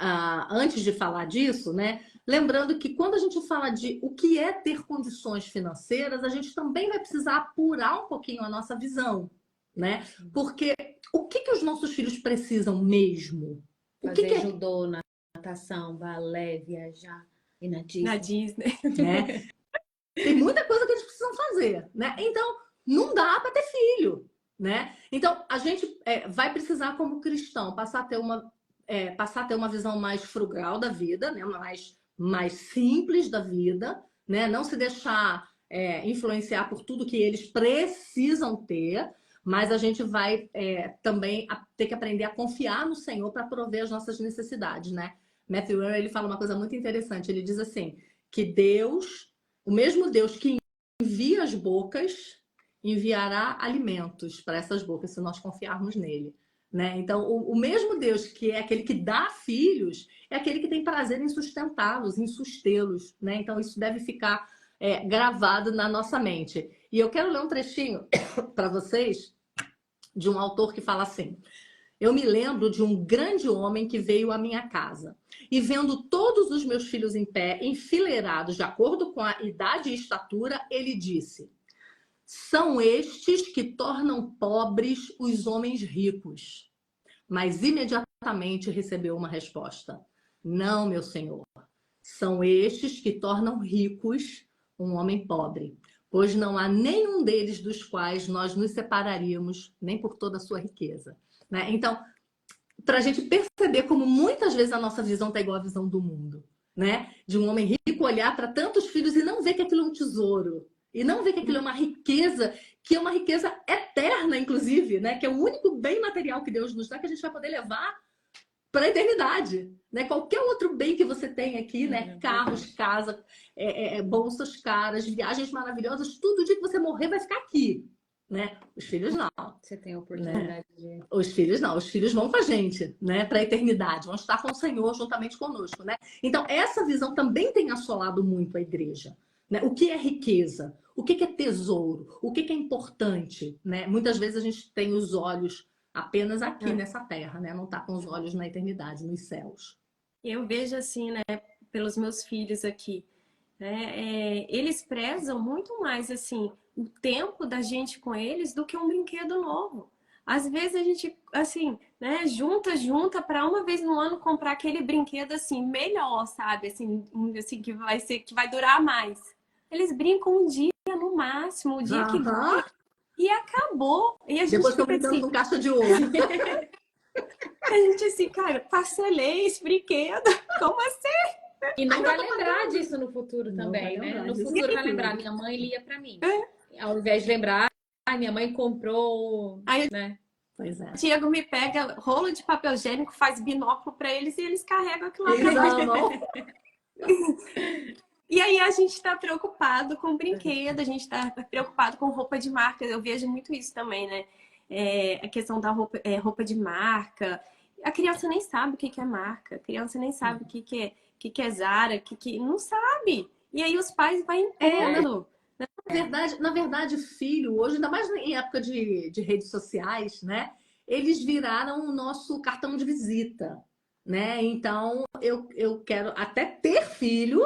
antes de falar disso, né? Lembrando que quando a gente fala de o que é ter condições financeiras, a gente também vai precisar apurar um pouquinho a nossa visão, né? Porque o que os nossos filhos precisam mesmo? Fazer judô, natação, balé, viajar, ir na Disney. Na Disney. Né? Tem muita coisa que eles precisam fazer, né? Então, não dá para ter filho, né? Então, a gente vai precisar, como cristão, passar a ter uma passar a ter uma visão mais frugal da vida, né? Mais simples da vida, né? Não se deixar influenciar por tudo que eles precisam ter, mas a gente vai também ter que aprender a confiar no Senhor para prover as nossas necessidades, né? Matthew Henry, ele fala uma coisa muito interessante. Ele diz assim, que Deus, o mesmo Deus que envia as bocas, enviará alimentos para essas bocas, se nós confiarmos nele. Né? Então, o mesmo Deus que é aquele que dá filhos, é aquele que tem prazer em sustentá-los, em sustê-los. Né? Então, isso deve ficar gravado na nossa mente. E eu quero ler um trechinho para vocês de um autor que fala assim: eu me lembro de um grande homem que veio à minha casa e, vendo todos os meus filhos em pé, enfileirados de acordo com a idade e estatura, ele disse: são estes que tornam pobres os homens ricos. Mas imediatamente recebeu uma resposta: não, meu senhor, são estes que tornam ricos um homem pobre, pois não há nenhum deles dos quais nós nos separaríamos, nem por toda a sua riqueza. Né? Então, para a gente perceber como muitas vezes a nossa visão está igual à visão do mundo, né? De um homem rico olhar para tantos filhos e não ver que aquilo é um tesouro, e não ver que aquilo é uma riqueza, que é uma riqueza eterna, inclusive, né? Que é o único bem material que Deus nos dá, que a gente vai poder levar para a eternidade, né? Qualquer outro bem que você tem aqui, né? Carros, casa, bolsas caras, viagens maravilhosas, tudo o dia que você morrer vai ficar aqui, né? Os filhos não. Você tem a oportunidade de... Os filhos não, os filhos vão com a gente, né? Para a eternidade, vão estar com o Senhor juntamente conosco, né? Então, essa visão também tem assolado muito a igreja, né? O que é riqueza? O que é tesouro? O que é importante, né? Muitas vezes a gente tem os olhos apenas aqui nessa terra, né? Não está com os olhos na eternidade, nos céus. Eu vejo assim, né, pelos meus filhos aqui, né, eles prezam muito mais assim o tempo da gente com eles do que um brinquedo novo. Às vezes a gente, assim, né, junta para uma vez no ano comprar aquele brinquedo assim melhor, sabe, assim que vai durar mais. Eles brincam um dia no máximo, o dia que e acabou. E a gente depois que eu fica brincando assim, com caixa de ouro. a gente assim, cara, parcelei esse brinquedo, como assim? E não vai lembrar disso no futuro também, né? No disso. futuro vai lembrar, minha mãe lia para mim. Ao invés de lembrar, minha mãe comprou, né? Pois é. O Diego me pega rolo de papel higiênico, faz binóculo para eles e eles carregam aquilo lá. Eles amam. E aí a gente está preocupado com brinquedo, a gente está preocupado com roupa de marca. Eu vejo muito isso também, né? A questão da roupa de marca. A criança nem sabe o que é marca, a criança nem sabe o que é Zara, não sabe. E aí os pais vão impondo. Na verdade, filho, hoje, ainda mais em época de redes sociais, né? Eles viraram o nosso cartão de visita, né? Então, eu quero até ter filho,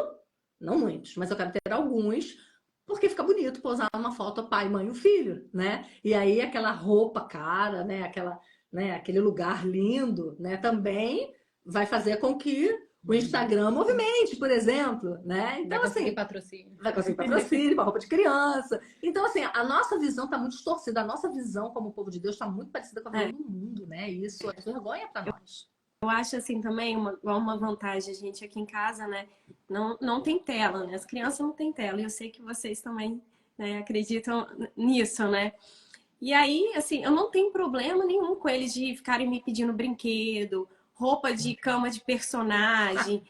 não muitos, mas eu quero ter alguns, porque fica bonito posar uma foto pai, mãe e o filho, né? E aí aquela roupa cara, né? Aquele lugar lindo, né? Também vai fazer com que o Instagram movimente, por exemplo, né? Então, vai conseguir assim, patrocínio. Vai conseguir patrocínio para roupa de criança. Então, assim, a nossa visão está muito distorcida. A nossa visão como povo de Deus está muito parecida com a visão do mundo, né? E isso é vergonha para nós. Eu acho assim também uma vantagem, a gente aqui em casa, né? Não tem tela, né? As crianças não têm tela. E eu sei que vocês também, né, acreditam nisso, né? E aí, assim, eu não tenho problema nenhum com eles de ficarem me pedindo brinquedo, roupa de cama de personagem,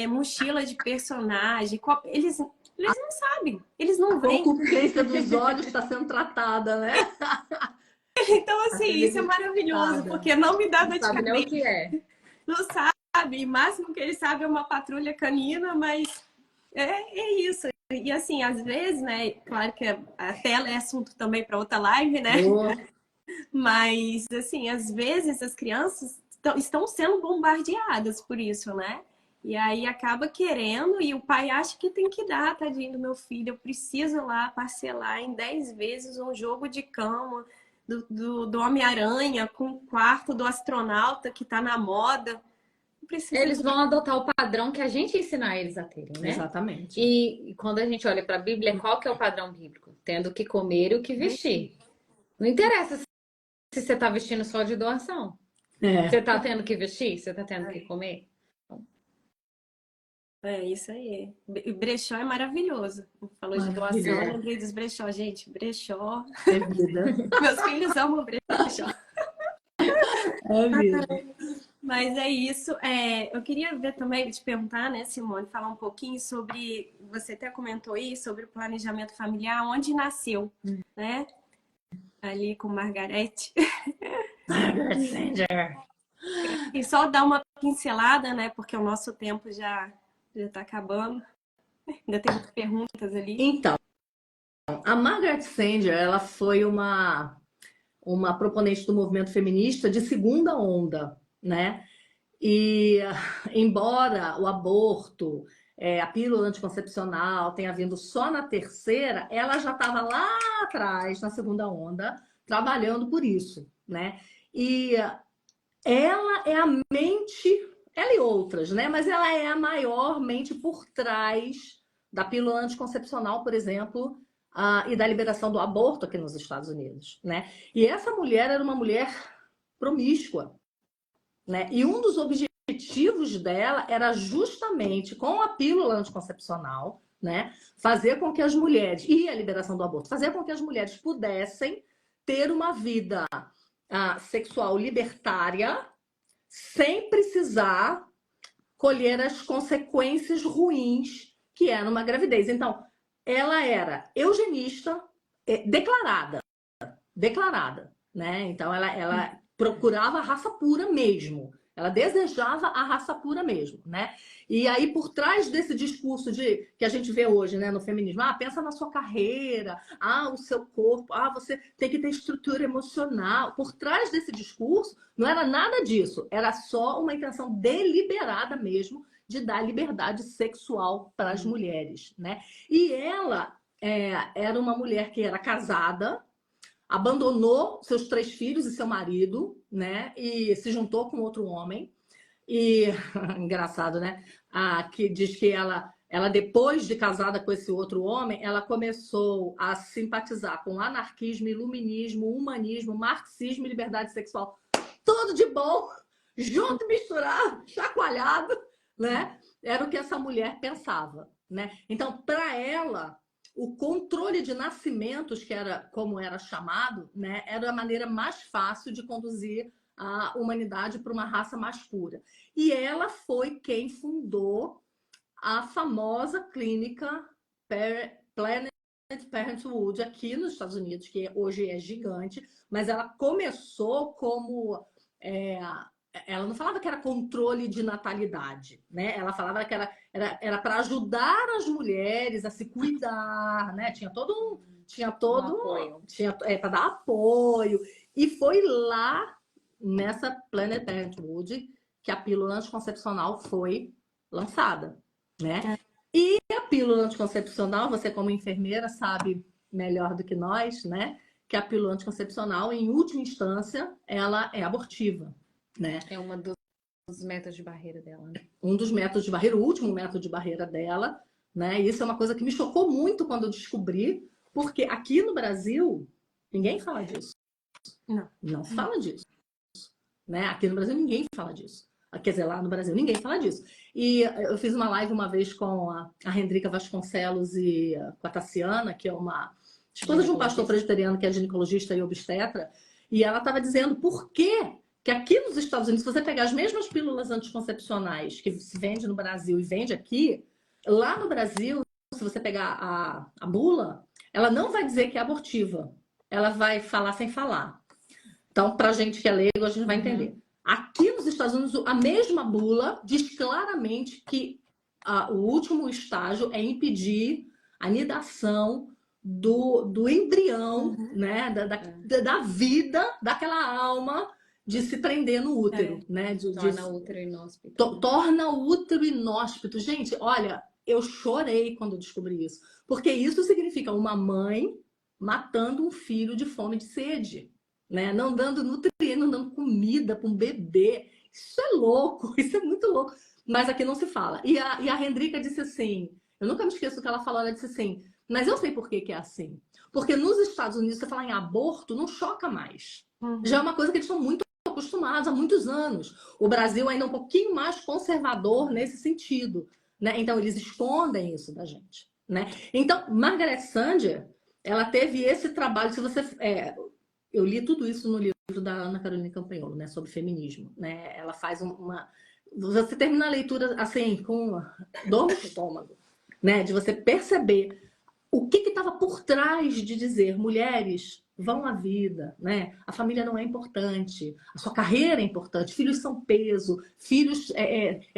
mochila de personagem. Eles não sabem, eles não veem. A concupiscência dos olhos está sendo tratada, né? Então, assim, isso é maravilhoso, porque não me dá dor de Sabe nem o cabeça. que é. Não sabe, o máximo que eles sabem é uma patrulha canina, mas é isso. E assim, às vezes, né, claro que a tela é assunto também para outra live, né? Mas, assim, às vezes as crianças estão sendo bombardeadas por isso, né? E aí acaba querendo, e o pai acha que tem que dar, tadinho do meu filho, eu preciso lá parcelar em 10 vezes um jogo de cama do Homem-Aranha com o quarto do astronauta que tá na moda. Eles vão adotar o padrão que a gente ensinar eles a terem, né? Exatamente. E quando a gente olha para a Bíblia, qual que é o padrão bíblico? Tendo o que comer e o que vestir. Não interessa se você está vestindo só de doação. Você tá tendo que vestir? Você tá tendo que comer? É isso aí. Brechó é maravilhoso. Falou de doação, eu Maravilha. lembrei dos brechó. Gente, brechó. É vida. Meus filhos amam brechó. É vida. Mas é isso. Eu queria ver também, te perguntar, né, Simone, falar um pouquinho sobre. Você até comentou aí sobre o planejamento familiar, onde nasceu, né? Ali com Margarete. Margaret Sanger. E só dar uma pincelada, né? Porque o nosso tempo já está acabando. Ainda tem muitas perguntas ali. Então, a Margaret Sanger, ela foi uma proponente do movimento feminista de segunda onda, né? E embora o aborto, a pílula anticoncepcional tenha vindo só na terceira, ela já estava lá atrás, na segunda onda, trabalhando por isso, né? E ela é a mente, ela e outras, né? Mas ela é a maior mente por trás da pílula anticoncepcional, por exemplo, e da liberação do aborto aqui nos Estados Unidos, né? E essa mulher era uma mulher promíscua, né? E um dos objetivos dela era justamente com a pílula anticoncepcional, né? Fazer com que as mulheres, e a liberação do aborto, fazer com que as mulheres pudessem ter uma vida sexual libertária sem precisar colher as consequências ruins que é numa gravidez. Então, ela era eugenista declarada, né? Então, ela procurava a raça pura mesmo. Ela desejava a raça pura mesmo, né? E aí, por trás desse discurso que a gente vê hoje, né, no feminismo, pensa na sua carreira, o seu corpo, você tem que ter estrutura emocional. Por trás desse discurso, não era nada disso. Era só uma intenção deliberada mesmo de dar liberdade sexual para as mulheres, né? E ela era uma mulher que era casada, abandonou seus 3 filhos e seu marido, né? E se juntou com outro homem. E engraçado, né? Que diz que ela depois de casada com esse outro homem, ela começou a simpatizar com anarquismo, iluminismo, humanismo, marxismo e liberdade sexual. Tudo de bom, junto, misturado, chacoalhado, né? Era o que essa mulher pensava, né? Então, para ela, o controle de nascimentos, que era como era chamado, né, era a maneira mais fácil de conduzir a humanidade para uma raça mais pura. E ela foi quem fundou a famosa clínica Planned Parenthood aqui nos Estados Unidos, que hoje é gigante, mas ela começou como... ela não falava que era controle de natalidade, né? Ela falava que era para ajudar as mulheres a se cuidar, né? Tinha todo apoio. para dar apoio. E foi lá nessa Planned Parenthood que a pílula anticoncepcional foi lançada, né? E a pílula anticoncepcional, você como enfermeira sabe melhor do que nós, né? Que a pílula anticoncepcional, em última instância, ela é abortiva, né? É uma dos métodos de barreira dela, né? Um dos métodos de barreira, o último método de barreira dela, né? E isso é uma coisa que me chocou muito quando eu descobri, porque aqui no Brasil ninguém fala disso. Não se fala disso, né? Aqui no Brasil ninguém fala disso. Quer dizer, lá no Brasil ninguém fala disso. E eu fiz uma live uma vez com a Rendrica Vasconcelos e com a Tassiana, que é uma esposa de um pastor presbiteriano que é ginecologista e obstetra, e ela estava dizendo por que aqui nos Estados Unidos, se você pegar as mesmas pílulas anticoncepcionais que se vende no Brasil e vende aqui, lá no Brasil, se você pegar a bula, ela não vai dizer que é abortiva. Ela vai falar sem falar. Então, para a gente que é leigo, a gente vai entender. Aqui nos Estados Unidos, a mesma bula diz claramente que o último estágio é impedir a nidação do embrião, né? Da vida daquela alma de se prender no útero, né? Torna o útero inóspito. Torna o útero inóspito. Gente, olha, eu chorei quando descobri isso. Porque isso significa uma mãe matando um filho de fome e de sede, né? Não dando nutriente, não dando comida para um bebê. Isso é louco, isso é muito louco. Mas aqui não se fala. E a Rendrica disse assim, eu nunca me esqueço do que ela falou, ela disse assim, mas eu sei por que é assim. Porque nos Estados Unidos, você falar em aborto, não choca mais. Já é uma coisa que eles estão muito acostumados há muitos anos. O Brasil ainda é um pouquinho mais conservador nesse sentido, né? Então, eles escondem isso da gente, né? Então, Margaret Sanger, ela teve esse trabalho. Se você, eu li tudo isso no livro da Ana Carolina Campanholo, né? Sobre feminismo, né? Ela faz uma... Você termina a leitura assim, com dor no estômago, né? De você perceber o que estava por trás de dizer mulheres vão à vida, né? A família não é importante, a sua carreira é importante, filhos são peso, filhos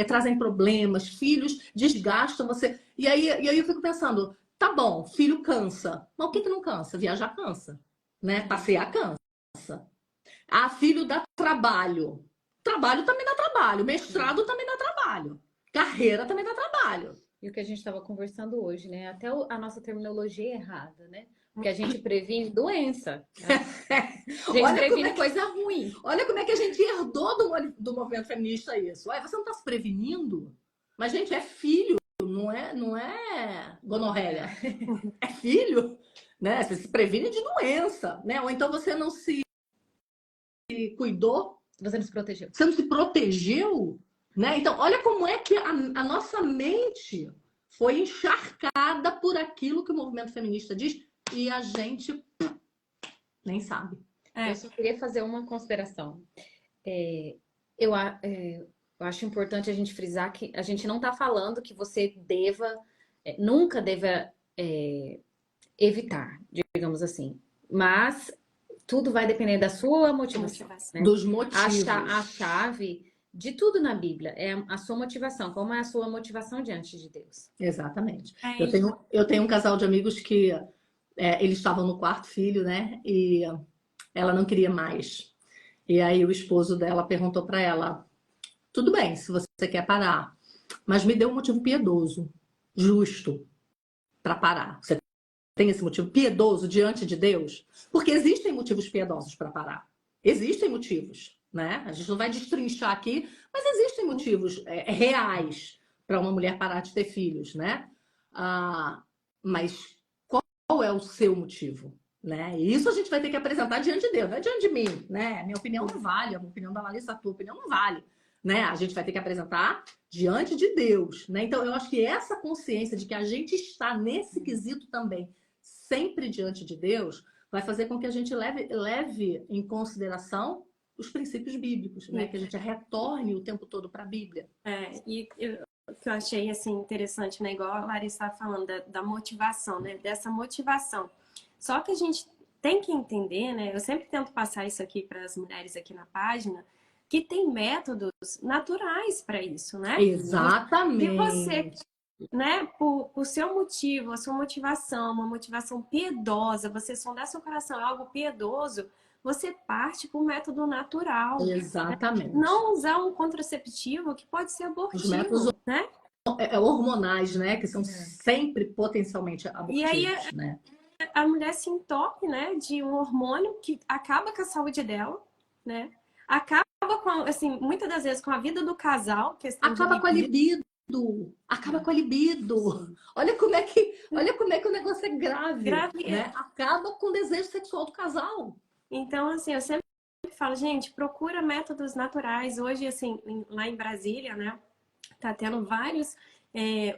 trazem problemas, filhos desgastam você. E aí eu fico pensando, tá bom, filho cansa, mas o que não cansa? Viajar cansa, né? Passear cansa. Ah, filho dá trabalho. Trabalho também dá trabalho, mestrado também dá trabalho, carreira também dá trabalho. E o que a gente estava conversando hoje, né? Até a nossa terminologia é errada, né? Porque a gente previne doença. Né? A gente previne coisa ruim. Olha como é que a gente herdou do movimento feminista isso. Ué, você não está se prevenindo? Mas, gente, é filho, não é gonorreia. É filho, né? Você se previne de doença, né? Ou então você não se cuidou. Você não se protegeu. Você não se protegeu, né? Então, olha como é que a nossa mente foi encharcada por aquilo que o movimento feminista diz e a gente nem sabe. Eu só queria fazer uma consideração. Eu acho importante a gente frisar que a gente não está falando que você nunca deva evitar, digamos assim. Mas tudo vai depender da sua motivação. Né? Dos motivos. A chave de tudo na Bíblia é a sua motivação. Como é a sua motivação diante de Deus? Exatamente. Eu tenho um casal de amigos que eles estavam no quarto filho, né? E ela não queria mais. E aí o esposo dela perguntou para ela: tudo bem, se você quer parar, mas me dê um motivo piedoso, justo, para parar. Você tem esse motivo piedoso diante de Deus? Porque existem motivos piedosos para parar. Existem motivos, né? A gente não vai destrinchar aqui, mas existem motivos reais para uma mulher parar de ter filhos, né? Mas qual é o seu motivo? Né? E isso a gente vai ter que apresentar diante de Deus, não é diante de mim, né? Minha opinião não vale, a opinião da Larissa, a tua opinião não vale, né? A gente vai ter que apresentar diante de Deus, né? Então eu acho que essa consciência de que a gente está nesse quesito também sempre diante de Deus vai fazer com que a gente leve em consideração os princípios bíblicos, né? Que a gente retorne o tempo todo para a Bíblia. O que eu achei assim interessante, né? Igual a Larissa estava falando da motivação, né? Dessa motivação. Só que a gente tem que entender, né? Eu sempre tento passar isso aqui para as mulheres aqui na página, que tem métodos naturais para isso, né? Exatamente. E você, né? Por seu motivo, a sua motivação, uma motivação piedosa, você sondar seu coração é algo piedoso, você parte para o método natural. Exatamente. Né? Não usar um contraceptivo que pode ser abortivo, os métodos, né? Hormonais, né? Que são sempre potencialmente abortivos, e aí, né? A mulher se entope, né, de um hormônio que acaba com a saúde dela, né? Acaba com, assim, muitas das vezes com a vida do casal, acaba com a libido. Acaba com a libido. Olha como é que o negócio é grave, né? Acaba com o desejo sexual do casal. Então, assim, eu sempre falo, gente, procura métodos naturais. Hoje, assim, lá em Brasília, né, tá tendo vários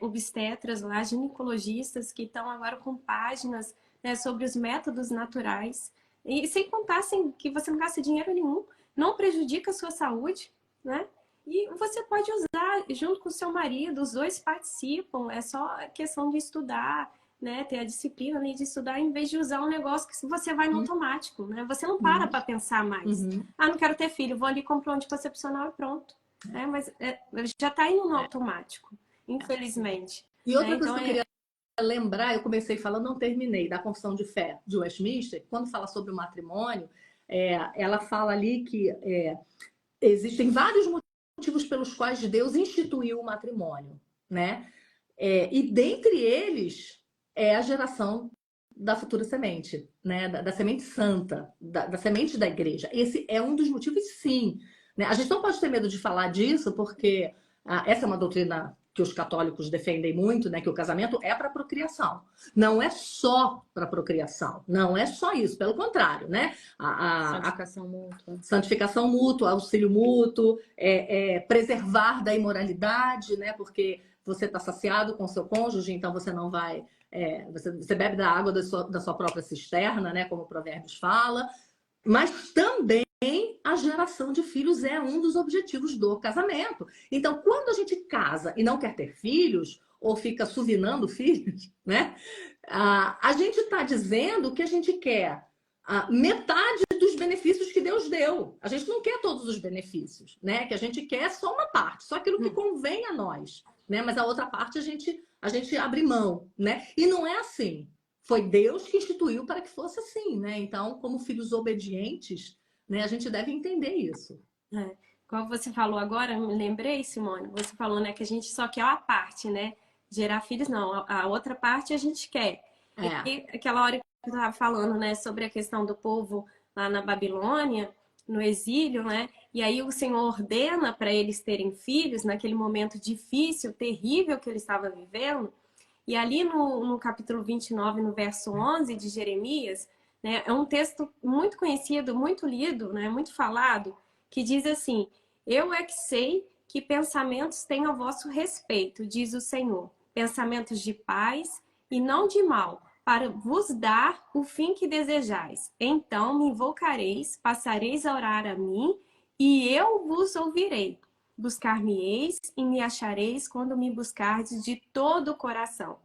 obstetras lá, ginecologistas que estão agora com páginas, né, sobre os métodos naturais. E sem contar, assim, que você não gasta dinheiro nenhum, não prejudica a sua saúde, né? E você pode usar junto com o seu marido, os dois participam, é só questão de estudar, né? Ter a disciplina ali de estudar, em vez de usar um negócio que você vai no automático, né? Você não para para pensar mais. Não quero ter filho, vou ali comprar um anticoncepcional e pronto. Mas já está indo no automático, infelizmente. E outra coisa que eu queria lembrar, eu comecei falando, não terminei, da Confissão de Fé de Westminster, quando fala sobre o matrimônio, ela fala ali que existem vários motivos pelos quais Deus instituiu o matrimônio, né? E dentre eles é a geração da futura semente, né? Da semente santa, da semente da igreja. Esse é um dos motivos, sim. Né? A gente não pode ter medo de falar disso, porque essa é uma doutrina que os católicos defendem muito, né, que o casamento é para procriação. Não é só para procriação, não é só isso, pelo contrário, né? Santificação mútua. Santificação mútua, auxílio mútuo, preservar da imoralidade, né? Porque você está saciado com seu cônjuge, então você não vai... você bebe da água da sua própria cisterna, né? Como o Provérbios fala. Mas também a geração de filhos é um dos objetivos do casamento. Então, quando a gente casa e não quer ter filhos, ou fica suvinando filhos, né? A gente está dizendo que a gente quer metade dos benefícios que Deus deu. A gente não quer todos os benefícios, né? Que a gente quer só uma parte, só aquilo que convém a nós, né? Mas a outra parte a gente abre mão, né? E não é assim. Foi Deus que instituiu para que fosse assim, né? Então, como filhos obedientes, né, a gente deve entender isso. Como você falou agora, eu me lembrei, Simone, você falou, né, que a gente só quer uma parte, né? Gerar filhos, não. A outra parte a gente quer. E aquela hora que eu estava falando, né, sobre a questão do povo lá na Babilônia, no exílio, né? E aí o Senhor ordena para eles terem filhos naquele momento difícil, terrível que eles estavam vivendo. E ali no capítulo 29, no verso 11 de Jeremias, né, é um texto muito conhecido, muito lido, né, muito falado, que diz assim: eu é que sei que pensamentos tenho a vosso respeito, diz o Senhor, pensamentos de paz e não de mal, para vos dar o fim que desejais. Então me invocareis, passareis a orar a mim, e eu vos ouvirei. Buscar-me-eis e me achareis quando me buscardes de todo o coração.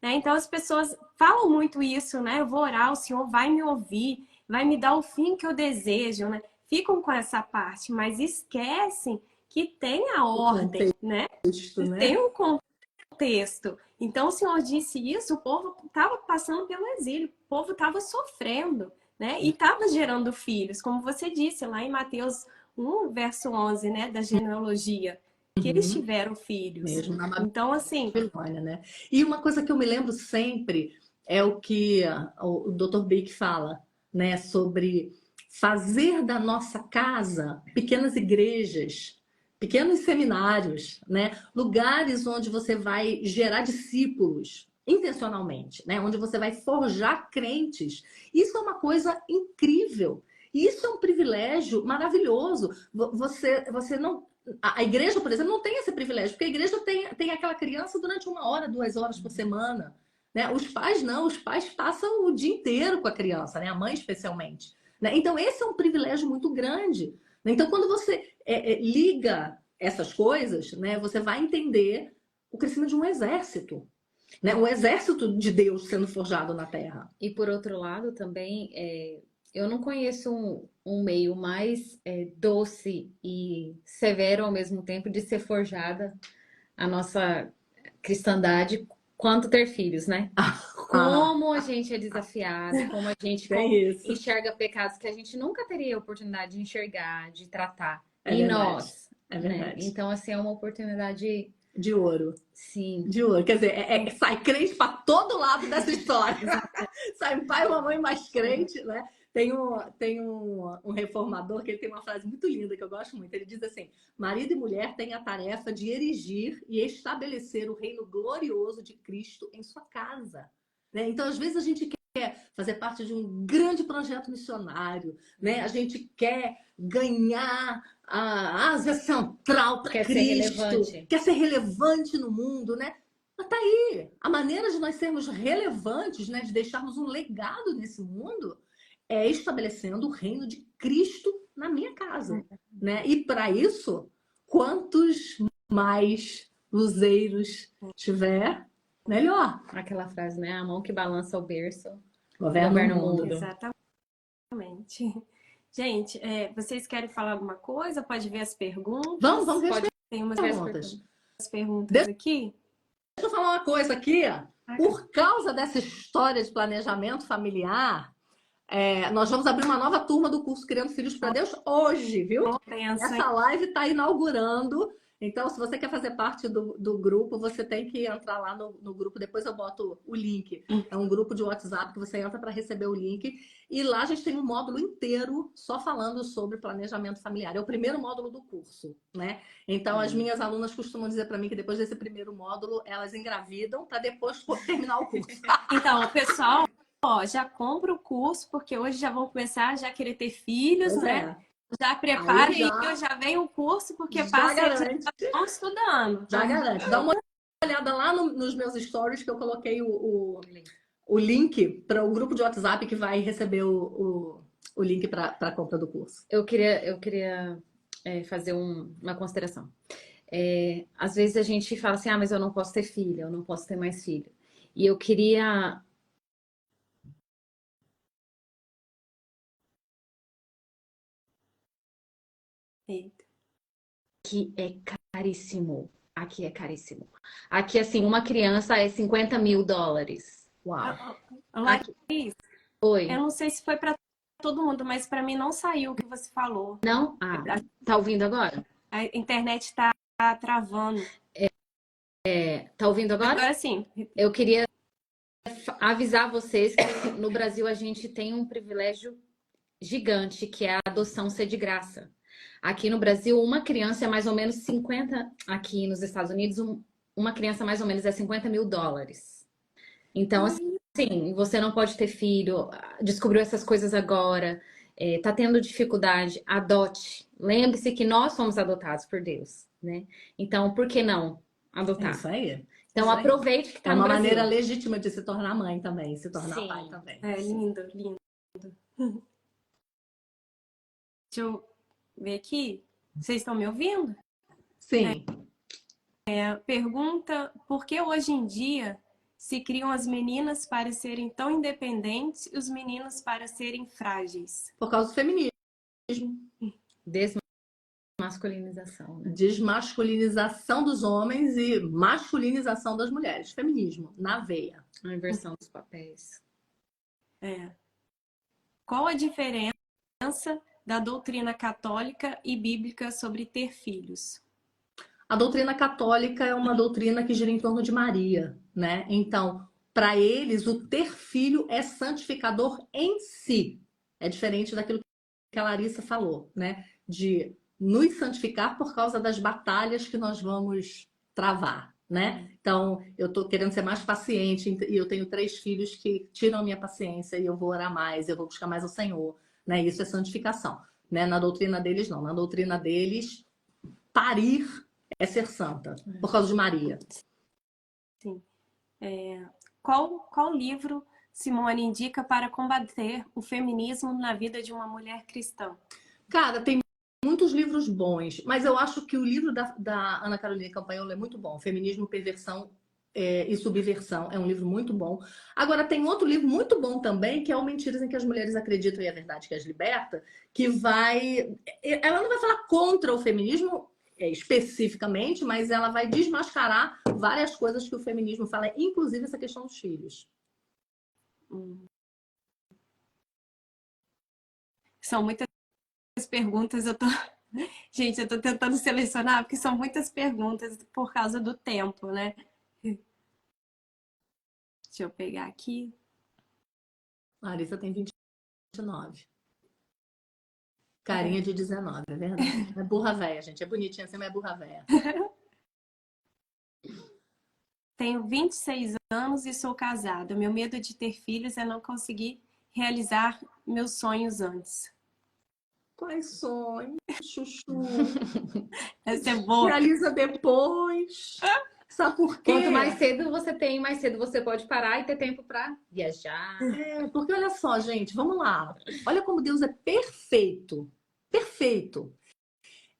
Né? Então as pessoas falam muito isso, né? Eu vou orar, o Senhor vai me ouvir, vai me dar o fim que eu desejo, né? Ficam com essa parte, mas esquecem que tem a ordem, né? Tem um contexto. Então o Senhor disse isso, o povo estava passando pelo exílio, o povo estava sofrendo, né? E estava gerando filhos, como você disse lá em Mateus 1, verso 11, né, da genealogia, que eles tiveram filhos. Mesmo na então, assim... Babilônia, né? E uma coisa que eu me lembro sempre é o que o Dr. Bick fala, né, sobre fazer da nossa casa pequenas igrejas, pequenos seminários, né, lugares onde você vai gerar discípulos intencionalmente, né, onde você vai forjar crentes. Isso é uma coisa incrível. Isso é um privilégio maravilhoso. Você não... A igreja, por exemplo, não tem esse privilégio, porque a igreja tem aquela criança durante 1 hora, 2 horas por semana. Né? Os pais não, os pais passam o dia inteiro com a criança, né? A mãe especialmente. Né? Então, esse é um privilégio muito grande. Então, quando você liga essas coisas, né, você vai entender o crescimento de um exército. Né? Um exército de Deus sendo forjado na Terra. E por outro lado, também, eu não conheço um meio mais doce e severo ao mesmo tempo de ser forjada a nossa cristandade quanto ter filhos, né? Como a gente é desafiado, como a gente enxerga pecados que a gente nunca teria a oportunidade de enxergar, de tratar. Nós. É verdade. Né? Então, assim, é uma oportunidade... De ouro. Sim. De ouro. Quer dizer, sai crente para todo lado dessa história. Sai um pai e uma mãe mais crente, né? Tem um reformador que ele tem uma frase muito linda que eu gosto muito. Ele diz assim: marido e mulher têm a tarefa de erigir e estabelecer o reino glorioso de Cristo em sua casa. Né? Então, às vezes, a gente quer fazer parte de um grande projeto missionário, né? A gente quer ganhar a Ásia Central para Cristo, quer ser relevante no mundo, né? Mas tá aí, a maneira de nós sermos relevantes, né? De deixarmos um legado nesse mundo, é estabelecendo o reino de Cristo na minha casa, né? E para isso, quantos mais luzeiros tiver, melhor. Aquela frase, né? A mão que balança o berço governa o mundo. Exatamente. Gente, vocês querem falar alguma coisa? Pode ver as perguntas. Vamos ver as Tem umas perguntas Deixa aqui. Deixa eu falar uma coisa aqui. Por causa dessa história de planejamento familiar, nós vamos abrir uma nova turma do curso Criando Filhos para Deus hoje, viu? Essa live está inaugurando. Então, se você quer fazer parte do grupo, você tem que entrar lá no grupo. Depois eu boto o link. É um grupo de WhatsApp que você entra para receber o link. E lá a gente tem um módulo inteiro só falando sobre planejamento familiar. É o primeiro módulo do curso, né? Então, as minhas alunas costumam dizer para mim que depois desse primeiro módulo, elas engravidam para depois terminar o curso. Então, pessoal, ó, já compra o curso, porque hoje já vão começar a já querer ter filhos, Pois né? é. Já preparem Aí aí, já vem o curso, porque já passa já garante. estão estudando. Já garante. Dá uma olhada lá nos meus stories que eu coloquei o link para o grupo de WhatsApp que vai receber o link para a compra do curso. Eu queria fazer uma consideração. Às vezes a gente fala assim, mas eu não posso ter filho, eu não posso ter mais filho. E eu queria Eita. que é caríssimo. Aqui é caríssimo. Aqui, assim, uma criança é US$ 50.000. Uau! Larissa, Oi. eu não sei se foi para todo mundo, mas para mim não saiu o que você falou. Não? Tá ouvindo agora? A internet está travando. Tá ouvindo agora? Agora sim. Eu queria avisar vocês que no Brasil a gente tem um privilégio gigante, que é a adoção ser de graça. Aqui no Brasil, uma criança é mais ou menos 50... Aqui nos Estados Unidos, uma criança mais ou menos é US$ 50.000. Então, assim, você não pode ter filho, descobriu essas coisas agora, tá tendo dificuldade, adote. Lembre-se que nós somos adotados por Deus, né? Então, por que não É adotar? isso aí. Então, Isso aí. aproveite que É tá no uma Brasil. maneira legítima de se tornar mãe também, se tornar Sim. pai também. É lindo, lindo. Deixa eu ver aqui. Vocês estão me ouvindo? Sim. Pergunta: por que hoje em dia se criam as meninas para serem tão independentes e os meninos para serem frágeis? Por causa do feminismo. Desmasculinização, né? Desmasculinização dos homens e masculinização das mulheres. Feminismo, na veia. A inversão dos papéis. Qual a diferença da doutrina católica e bíblica sobre ter filhos? A doutrina católica é uma doutrina que gira em torno de Maria, né? Então, para eles, o ter filho é santificador em si. É diferente daquilo que a Larissa falou, né? De nos santificar por causa das batalhas que nós vamos travar, né? Então, eu tô querendo ser mais paciente e eu tenho 3 filhos que tiram a minha paciência e eu vou orar mais, eu vou buscar mais o Senhor, né? Isso é santificação, né? Na doutrina deles, não. Na doutrina deles, parir é ser santa, por causa de Maria. Sim. Qual livro Simone indica para combater o feminismo na vida de uma mulher cristã? Cara, tem muitos livros bons, mas eu acho que o livro da Ana Carolina Campanholo é muito bom. Feminismo, Perversão e Subversão. É um livro muito bom. Agora, tem outro livro muito bom também, que é o Mentiras em que as Mulheres Acreditam e a Verdade que as Liberta, que vai... Ela não vai falar contra o feminismo especificamente, mas ela vai desmascarar várias coisas que o feminismo fala, inclusive essa questão dos filhos. São muitas perguntas, Gente, eu tô tentando selecionar, porque são muitas perguntas por causa do tempo, né? Deixa eu pegar aqui. Larissa tem 29. Carinha de 19, é verdade. É burra véia, gente. É bonitinha assim, mas é burra véia. Tenho 26 anos e sou casada. Meu medo de ter filhos é não conseguir realizar meus sonhos antes. Quais sonhos, chuchu? Essa é boa. Realiza depois. Sabe por quê? Quanto mais cedo você tem, mais cedo você pode parar e ter tempo para viajar. Porque olha só, gente, vamos lá. Olha como Deus é perfeito. Perfeito.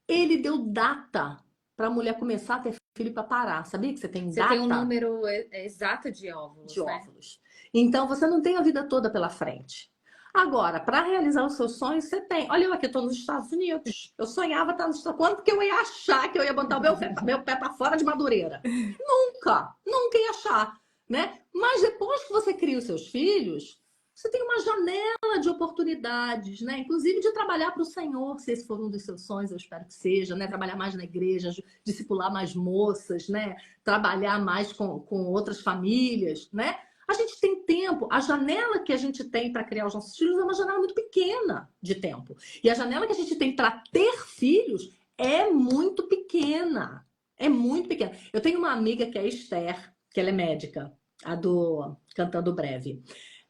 Ele deu data para a mulher começar a ter filho para parar. Sabia que você tem Você data? tem um número exato de óvulos, De né? óvulos. Então, você não tem a vida toda pela frente. Agora, para realizar os seus sonhos, você tem. Olha, eu aqui estou nos Estados Unidos. Eu sonhava estar nos Estados Unidos. Quando que eu ia achar que eu ia botar o meu pé para fora de Madureira? Nunca ia achar, né? Mas depois que você cria os seus filhos, você tem uma janela de oportunidades, né? Inclusive de trabalhar para o Senhor, se esse for um dos seus sonhos, eu espero que seja, né? Trabalhar mais na igreja, discipular mais moças, né? Trabalhar mais com outras famílias, né? A gente tem tempo, a janela que a gente tem para criar os nossos filhos é uma janela muito pequena de tempo. E a janela que a gente tem para ter filhos é muito pequena. É muito pequena. Eu tenho uma amiga que é a Esther, que ela é médica, a do Cantando Breve.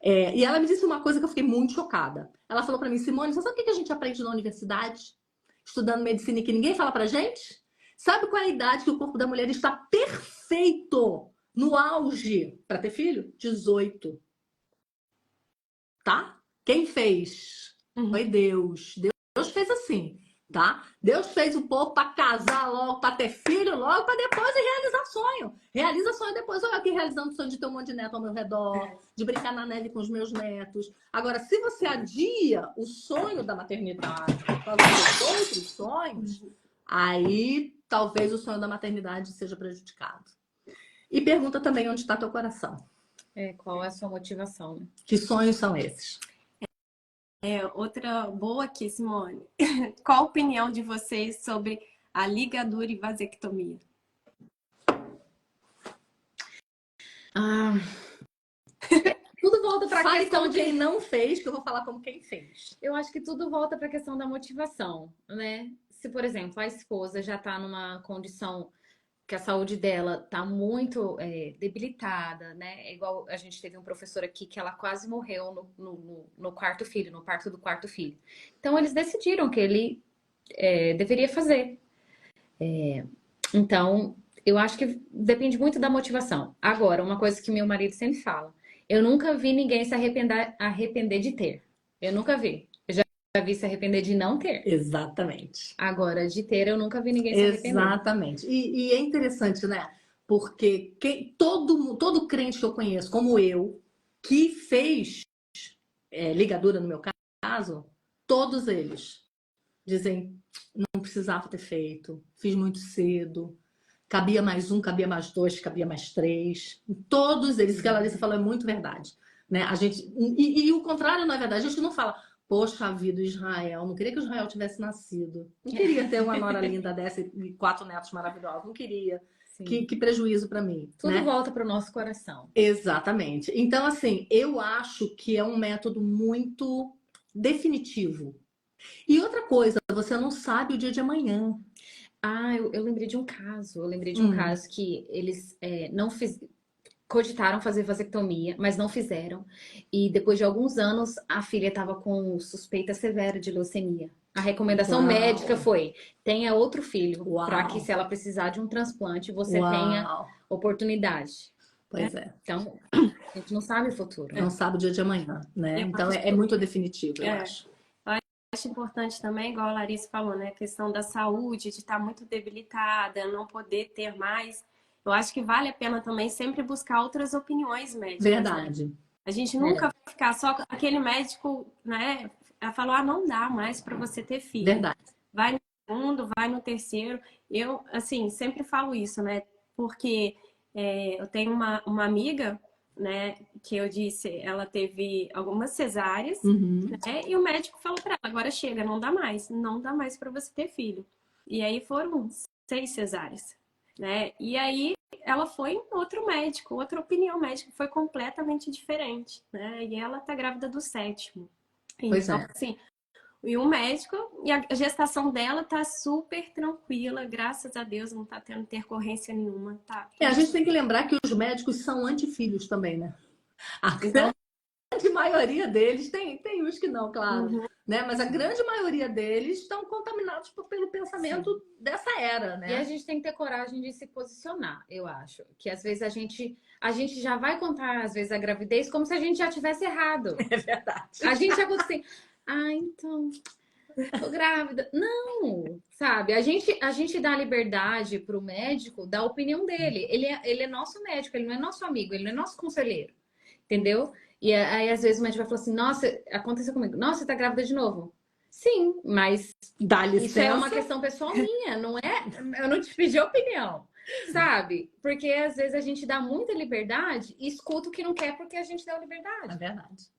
E ela me disse uma coisa que eu fiquei muito chocada. Ela falou para mim, Simone, você sabe o que a gente aprende na universidade? Estudando medicina e que ninguém fala pra gente? Sabe qual é a idade que o corpo da mulher está perfeito, no auge, para ter filho? 18. Tá? Quem fez? Foi Deus. Deus fez assim, tá? Deus fez o povo para casar logo, para ter filho logo, para depois realizar sonho. Realiza sonho depois. Olha aqui realizando o sonho de ter um monte de neto ao meu redor, de brincar na neve com os meus netos. Agora, se você adia o sonho da maternidade por causa dos outros sonhos, aí talvez o sonho da maternidade seja prejudicado. E pergunta também onde está teu coração. Qual é a sua motivação, né? Que sonhos são esses? Outra boa aqui, Simone. Qual a opinião de vocês sobre a ligadura e vasectomia? Tudo volta para a Fale questão como de... quem não fez, que eu vou falar como quem fez. Eu acho que tudo volta para a questão da motivação, né? Se, por exemplo, a esposa já está numa condição que a saúde dela está muito debilitada, né? É igual a gente teve um professor aqui que ela quase morreu no quarto filho, no parto do quarto filho. Então, eles decidiram que ele deveria fazer. Então, eu acho que depende muito da motivação. Agora, uma coisa que meu marido sempre fala, eu nunca vi ninguém se arrepender de ter. Eu nunca vi. Eu já vi se arrepender de não ter. Exatamente. Agora, de ter, eu nunca vi ninguém se arrepender. Exatamente. E é interessante, né? Porque todo crente que eu conheço, como eu, que fez ligadura no meu caso, todos eles dizem, não precisava ter feito, fiz muito cedo, cabia mais um, cabia mais dois, cabia mais três. Todos eles, que a Larissa falou, é muito verdade. Né? A gente, e o contrário não é verdade. A gente não fala, poxa vida, Israel, não queria que o Israel tivesse nascido. Não queria ter uma nora linda dessa e 4 netos maravilhosos. Não queria. Que prejuízo para mim. Tudo né? volta para o nosso coração. Exatamente. Então, assim, eu acho que é um método muito definitivo. E outra coisa, você não sabe o dia de amanhã. Eu lembrei de um caso. Eu lembrei de um caso que eles não cogitaram fazer vasectomia, mas não fizeram. E depois de alguns anos, a filha estava com suspeita severa de leucemia. A recomendação médica foi: tenha outro filho, para que se ela precisar de um transplante, você tenha oportunidade. Pois é. Então, a gente não sabe o futuro. Não sabe o dia de amanhã, né? Então, é muito definitivo, eu acho. Acho importante também, igual a Larissa falou, né? A questão da saúde, de estar muito debilitada, não poder ter mais. Eu acho que vale a pena também sempre buscar outras opiniões médicas. Verdade. Né? A gente nunca ficar só com aquele médico, né? Ela falou, não dá mais para você ter filho. Verdade. Vai no segundo, vai no terceiro. Eu, assim, sempre falo isso, né? Porque eu tenho uma amiga, né, que eu disse, ela teve algumas cesáreas, né, e o médico falou para ela, agora chega, não dá mais para você ter filho. E aí foram 6 cesáreas, né? E aí ela foi em outro médico, outra opinião médica, foi completamente diferente, né? E ela tá grávida do 7º. Pois então, assim, e o médico, e a gestação dela tá super tranquila, graças a Deus, não tá tendo intercorrência nenhuma. Tá. A gente tem que lembrar que os médicos são antifilhos também, né? A grande maioria deles, tem uns que não, claro, né? Mas a grande maioria deles estão contaminados pelo pensamento dessa era, né? E a gente tem que ter coragem de se posicionar, eu acho. Que às vezes a gente já vai contar, às vezes, a gravidez como se a gente já tivesse errado. É verdade. A gente já conta assim... então, tô grávida. Não, sabe? A gente dá liberdade pro médico da opinião dele. Ele é nosso médico, ele não é nosso amigo, ele não é nosso conselheiro. Entendeu? E aí, às vezes, o médico vai falar assim, nossa, aconteceu comigo. Nossa, você tá grávida de novo? Sim, mas dá licença. Isso é uma questão pessoal minha, não é? Eu não te pedi opinião, sabe? Porque, às vezes, a gente dá muita liberdade e escuta o que não quer porque a gente deu liberdade. É verdade.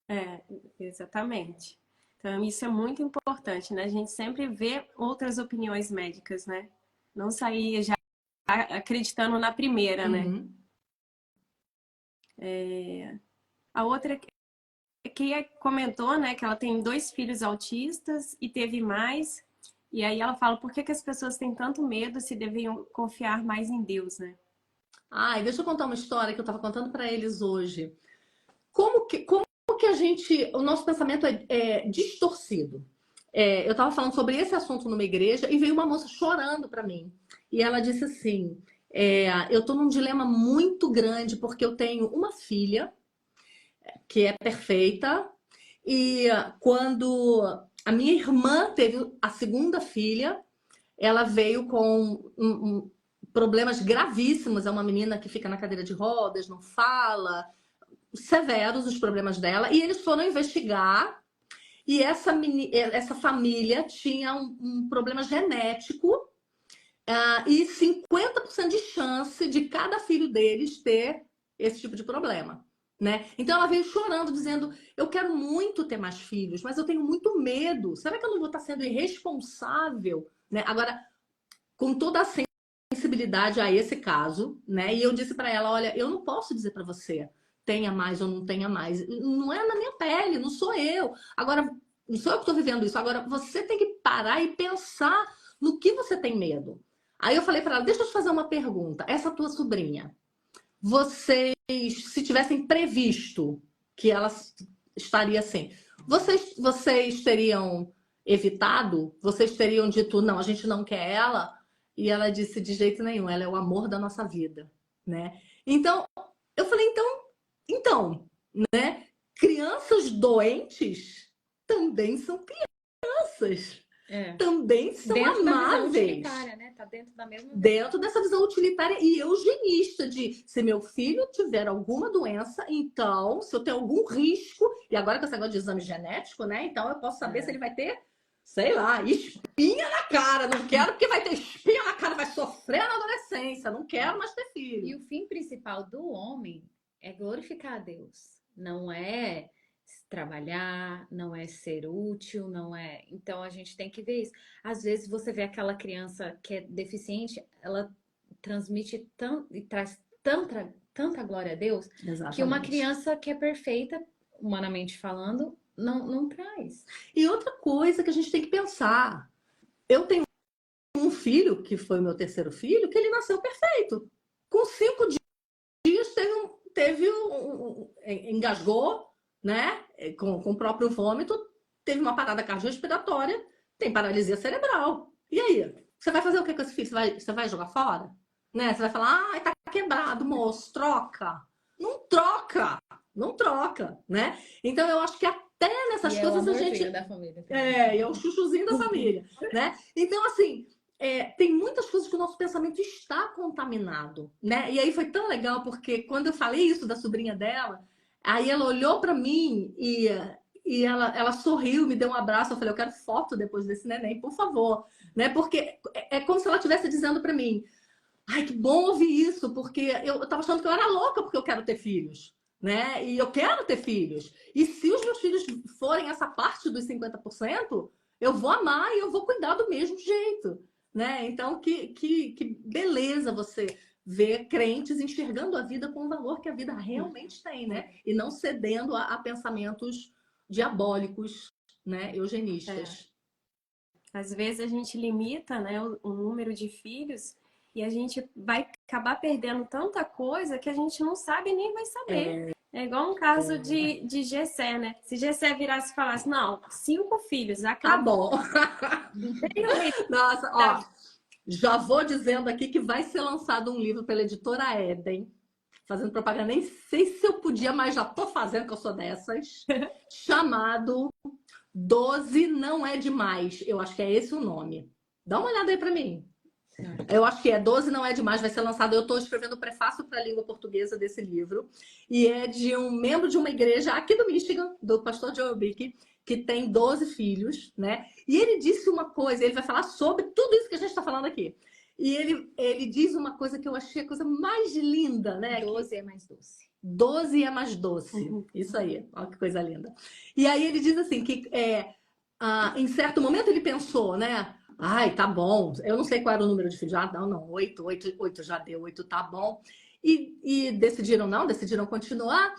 É, exatamente. Então, isso é muito importante, né? A gente sempre vê outras opiniões médicas, né? Não sair já acreditando na primeira, né? Uhum. A outra que comentou, né, que ela tem 2 filhos autistas e teve mais. E aí ela fala por que que as pessoas têm tanto medo se deviam confiar mais em Deus, né? Ai, deixa eu contar uma história que eu estava contando para eles hoje. Como que a gente, o nosso pensamento é distorcido? Eu estava falando sobre esse assunto numa igreja e veio uma moça chorando para mim. E ela disse assim: eu estou num dilema muito grande porque eu tenho uma filha que é perfeita e quando a minha irmã teve a segunda filha, ela veio com problemas gravíssimos. É uma menina que fica na cadeira de rodas, não fala, severos os problemas dela. E eles foram investigar e essa família tinha um problema genético e 50% de chance de cada filho deles ter esse tipo de problema. Né? Então ela veio chorando, dizendo: eu quero muito ter mais filhos, mas eu tenho muito medo. Será que eu não vou estar sendo irresponsável? Né? Agora, com toda a sensibilidade a esse caso, né? E eu disse para ela: olha, eu não posso dizer para você tenha mais ou não tenha mais. Não é na minha pele, não sou eu. Agora, não sou eu que estou vivendo isso. Agora, você tem que parar e pensar no que você tem medo. Aí eu falei para ela: deixa eu te fazer uma pergunta. Essa tua sobrinha, vocês, se tivessem previsto que ela estaria assim, vocês teriam evitado? Vocês teriam dito: não, a gente não quer ela? E ela disse: de jeito nenhum, ela é o amor da nossa vida, né? Então, eu falei: então, né? Crianças doentes também são crianças. Também são Dentro da visão amáveis. utilitária, né? Tá dentro da mesma visão. Dentro dessa visão utilitária e eugenista de se meu filho tiver alguma doença, então, se eu tenho algum risco, e agora com esse negócio de exame genético, né? Então eu posso saber se ele vai ter, sei lá, espinha na cara. Não quero, porque vai ter espinha na cara, vai sofrer na adolescência. Não quero mais ter filho. E o fim principal do homem é glorificar a Deus. Não é trabalhar, não é ser útil, não é. Então a gente tem que ver isso. Às vezes você vê aquela criança que é deficiente, ela transmite e traz tanta glória a Deus, Exatamente. que uma criança que é perfeita, humanamente falando, não traz. E outra coisa que a gente tem que pensar: eu tenho um filho, que foi o meu terceiro filho, que ele nasceu perfeito. Com 5 dias engasgou, né? Com o próprio vômito, teve uma parada cardiorrespiratória, tem paralisia cerebral. E aí? Você vai fazer o que com esse filho? Você vai jogar fora? Né? Você vai falar: tá quebrado, moço, troca. Não troca, não troca, né? Então eu acho que até nessas E coisas é o a gente. da família. É o chuchuzinho da família, né? Então, assim, tem muitas coisas que o nosso pensamento está contaminado, né? E aí foi tão legal, porque quando eu falei isso da sobrinha dela, aí ela olhou para mim e ela sorriu, me deu um abraço. Eu falei: eu quero foto depois desse neném, por favor, né? Porque é como se ela estivesse dizendo para mim: ai, que bom ouvir isso, porque eu tava achando que eu era louca porque eu quero ter filhos, né? E eu quero ter filhos. E se os meus filhos forem essa parte dos 50%, eu vou amar e eu vou cuidar do mesmo jeito, né? Então, que beleza você ver crentes enxergando a vida com o valor que a vida realmente tem, né? E não cedendo a pensamentos diabólicos, né? Eugenistas. Às vezes a gente limita, né, o número de filhos e a gente vai acabar perdendo tanta coisa que a gente não sabe nem vai saber. É igual um caso de Gessé, né? Se Gessé virasse e falasse: não, 5 filhos, Tá acabou. bom. Nossa, ó, já vou dizendo aqui que vai ser lançado um livro pela editora Éden, fazendo propaganda, nem sei se eu podia, mas já tô fazendo, que eu sou dessas, chamado 12 Não É Demais. Eu acho que é esse o nome. Dá uma olhada aí pra mim. Eu acho que 12 Não É Demais, vai ser lançado. Eu estou escrevendo o prefácio para a língua portuguesa desse livro. E é de um membro de uma igreja aqui do Michigan, do pastor Joe Bick, que tem 12 filhos, né? E ele disse uma coisa, ele vai falar sobre tudo isso que a gente está falando aqui. E ele diz uma coisa que eu achei a coisa mais linda, né? 12 é mais doce. 12 é mais doce. Isso aí, olha que coisa linda. E aí ele diz assim que em certo momento ele pensou, né? Ai, tá bom. Eu não sei qual era o número de filhos. Ah, não, 8 já deu, 8 tá bom. E decidiram continuar.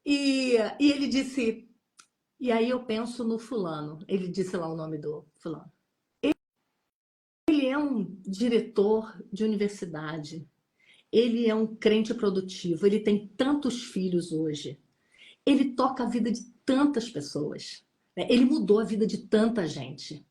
E ele disse, e aí eu penso no fulano. Ele disse lá o nome do fulano. Ele é um diretor de universidade. Ele é um crente produtivo. Ele tem tantos filhos hoje. Ele toca a vida de tantas pessoas, né? Ele mudou a vida de tanta gente.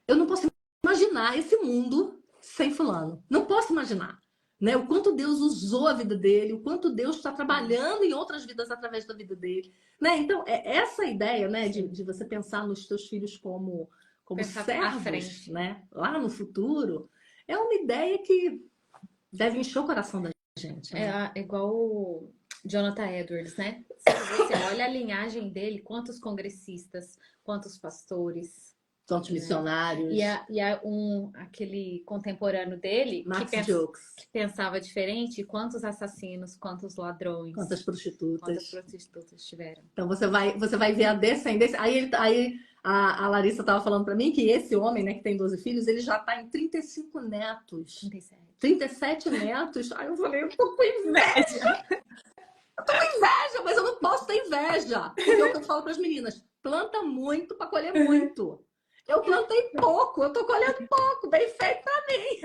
Eu não posso imaginar esse mundo sem fulano. Não posso imaginar, né? O quanto Deus usou a vida dele, o quanto Deus está trabalhando em outras vidas através da vida dele, né? Então, essa ideia, né, de você pensar nos teus filhos como Pensar à servos, frente. né, lá no futuro, é uma ideia que deve encher o coração da gente, né? É igual o Jonathan Edwards, né? Se você olha a linhagem dele, quantos congressistas, quantos pastores, Tantos missionários, e aquele contemporâneo dele Max que Jokes, pensava diferente, quantos assassinos, quantos ladrões, quantas prostitutas. quantas prostitutas tiveram. Então você vai ver a descendência. Aí a Larissa estava falando para mim que esse homem, né, que tem 12 filhos, ele já está em 35 netos. 37 netos. Aí eu falei, eu tô com inveja. Eu tô com inveja, mas eu não posso ter inveja. Porque é o que eu falo para as meninas: planta muito para colher muito. Eu plantei pouco, eu tô colhendo pouco, bem feito pra mim.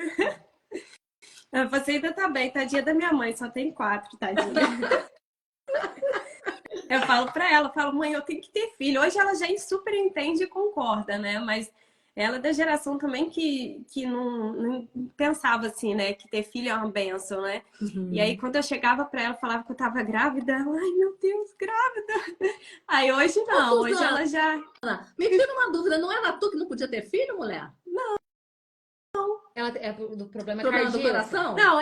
Você ainda tá bem, tadinha da minha mãe, só tem 4, tadinha. Eu falo pra ela, mãe, eu tenho que ter filho. Hoje ela já super entende e concorda, né? Mas ela é da geração também que não pensava assim, né? Que ter filho é uma benção, né? E aí, quando eu chegava pra ela, falava que eu tava grávida. Ela, ai, meu Deus, grávida. Aí hoje não, hoje ela já... Me tira uma dúvida, não era tu que não podia ter filho, mulher? Ela é do problema Do cardíaco. coração? Não,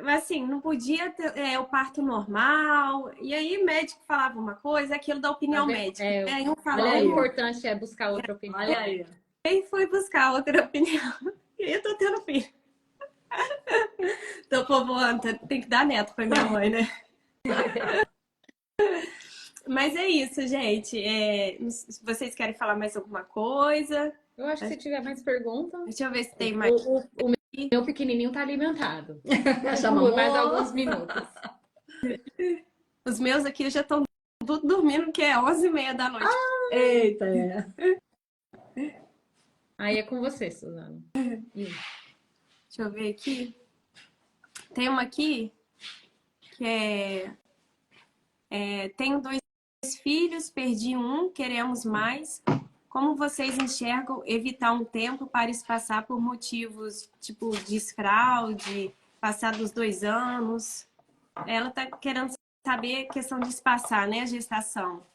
assim, não podia ter o parto normal. E aí o médico falava uma coisa, aquilo da opinião médica. Um falava, o importante é buscar outra opinião. Olha aí. Aí foi buscar outra opinião. E eu tô tendo filho. Tô povoando, tem que dar neto pra minha mãe, né? Mas é isso, gente. Se vocês querem falar mais alguma coisa. Eu acho que se tiver mais perguntas. Deixa eu ver se tem mais. O meu pequenininho tá alimentado. Chamou Mais alguns minutos. Os meus aqui já estão dormindo, que é 11h30 da noite. Eita, Aí é com você, Suzana. Deixa eu ver aqui. Tem uma aqui que tenho 2 filhos, perdi um, queremos mais. Como vocês enxergam evitar um tempo para espaçar por motivos tipo desfraude, passar dos 2 anos? Ela tá querendo saber a questão de espaçar, né, a gestação.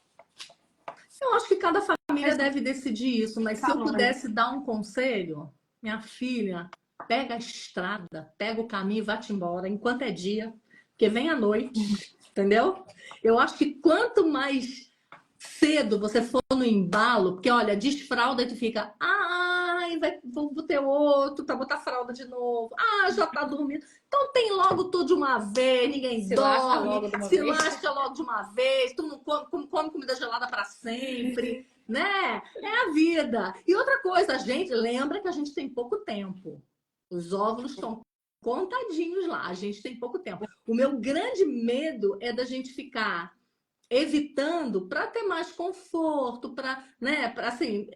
Eu acho que cada família deve decidir isso, mas se eu pudesse dar um conselho, minha filha, pega a estrada, pega o caminho e vá-te embora, enquanto é dia, porque vem a noite, entendeu? Eu acho que quanto mais cedo você for no embalo, porque olha, desfralda e tu fica, ai, vou ter outro para botar fralda de novo, já tá dormindo. Então tem logo tudo de uma vez, ninguém dorme, se lasca logo de uma vez, tu não come comida gelada para sempre, né? É a vida. E outra coisa, gente, lembra que a gente tem pouco tempo. Os óvulos estão contadinhos lá, a gente tem pouco tempo. O meu grande medo é da gente ficar evitando para ter mais conforto, para, né, assim,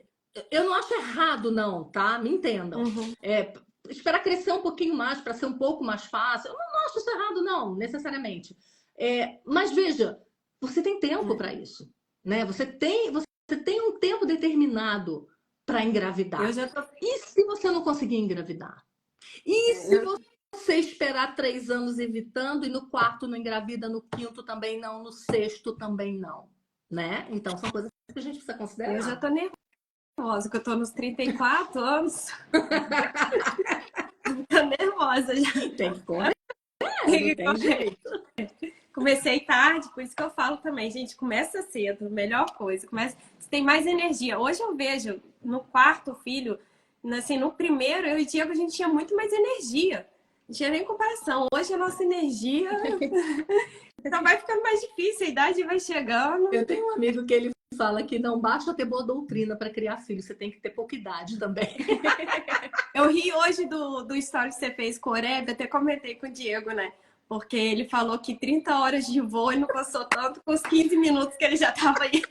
eu não acho errado não, tá? Me entendam. Esperar crescer um pouquinho mais para ser um pouco mais fácil. Eu não acho isso errado não, necessariamente. Mas veja, você tem tempo para isso, né? Você tem um tempo determinado para engravidar. E se você não conseguir engravidar? E se você esperar 3 anos evitando e no 4º não engravida, no 5º também não, no 6º também não, né? Então são coisas que a gente precisa considerar. Eu já tô nervosa, porque eu tô nos 34 anos. Tô nervosa já. Tem que correr, não tem jeito. Comecei tarde, por isso que eu falo também, gente, começa cedo, melhor coisa. Você tem mais energia. Hoje eu vejo, no 4º filho, assim, no primeiro, eu e o Diego, a gente tinha muito mais energia. Não tinha nem comparação. Hoje a nossa energia Então vai ficando mais difícil, a idade vai chegando. Eu tenho um amigo que ele fala que não basta ter boa doutrina para criar filho, você tem que ter pouca idade também. Eu ri hoje do story que você fez com o Oreb, até comentei com o Diego, né? Porque ele falou que 30 horas de voo ele não cansou tanto com os 15 minutos que ele já tava aí.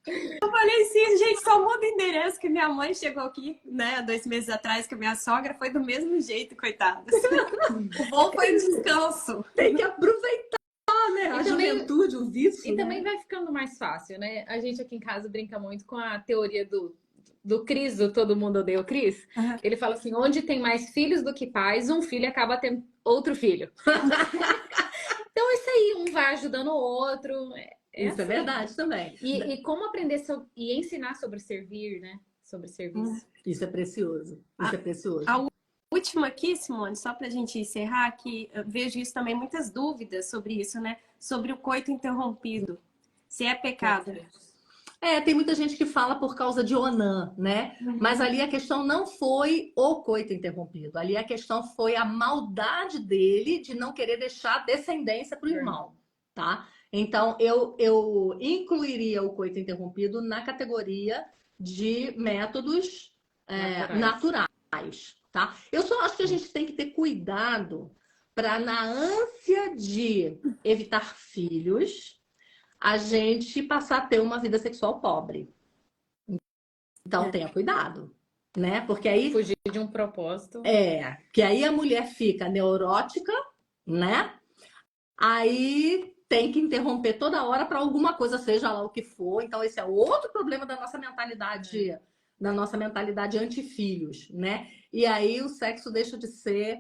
Eu falei assim, gente, só muda o endereço que minha mãe chegou aqui, né, 2 meses atrás, que a minha sogra foi do mesmo jeito, coitada. O voo foi um descanso. Tem que aproveitar, né? A juventude, o vício. E também vai ficando mais fácil, né? A gente aqui em casa brinca muito com a teoria do Cris, do Todo Mundo Odeia o Cris. Uhum. Ele fala assim, onde tem mais filhos do que pais, um filho acaba tendo outro filho. Então é isso aí, um vai ajudando o outro. Isso é assim. verdade também. E como aprender e ensinar sobre servir, né? Sobre serviço. Isso é precioso. Isso é precioso. A última aqui, Simone, só pra gente encerrar, que eu vejo isso também, muitas dúvidas sobre isso, né? Sobre o coito interrompido. Se é pecado. Tem muita gente que fala por causa de Onã, né? Mas ali a questão não foi o coito interrompido. Ali a questão foi a maldade dele de não querer deixar descendência para o irmão, tá? Então, eu incluiria o coito interrompido na categoria de métodos naturais, tá? Eu só acho que a gente tem que ter cuidado para, na ânsia de evitar filhos, a gente passar a ter uma vida sexual pobre. Então, tenha cuidado, né? Porque aí... Fugir de um propósito. que aí a mulher fica neurótica, né? Aí tem que interromper toda hora para alguma coisa, seja lá o que for. Então, esse é outro problema da nossa mentalidade anti-filhos, né? E aí o sexo deixa de ser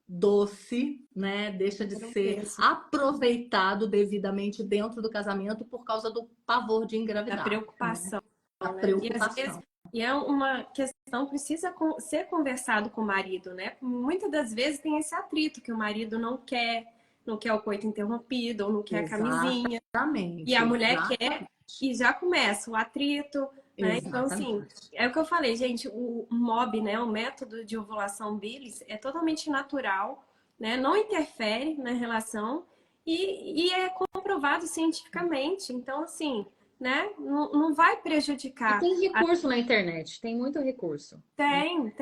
doce, né? Deixa de ser aproveitado devidamente dentro do casamento por causa do pavor de engravidar. A preocupação. A preocupação. E, às vezes, é uma questão que precisa ser conversado com o marido, né? Muitas das vezes tem esse atrito que o marido não quer o coito interrompido, ou não quer a camisinha. Exatamente. E a mulher quer, e já começa o atrito, né? Exatamente. Então, assim, é o que eu falei, gente, o MOB, né? O método de ovulação Billis é totalmente natural, né? Não interfere na relação e é comprovado cientificamente. Então, assim, né? Não vai prejudicar. E tem recurso na internet, tem muito recurso. Tem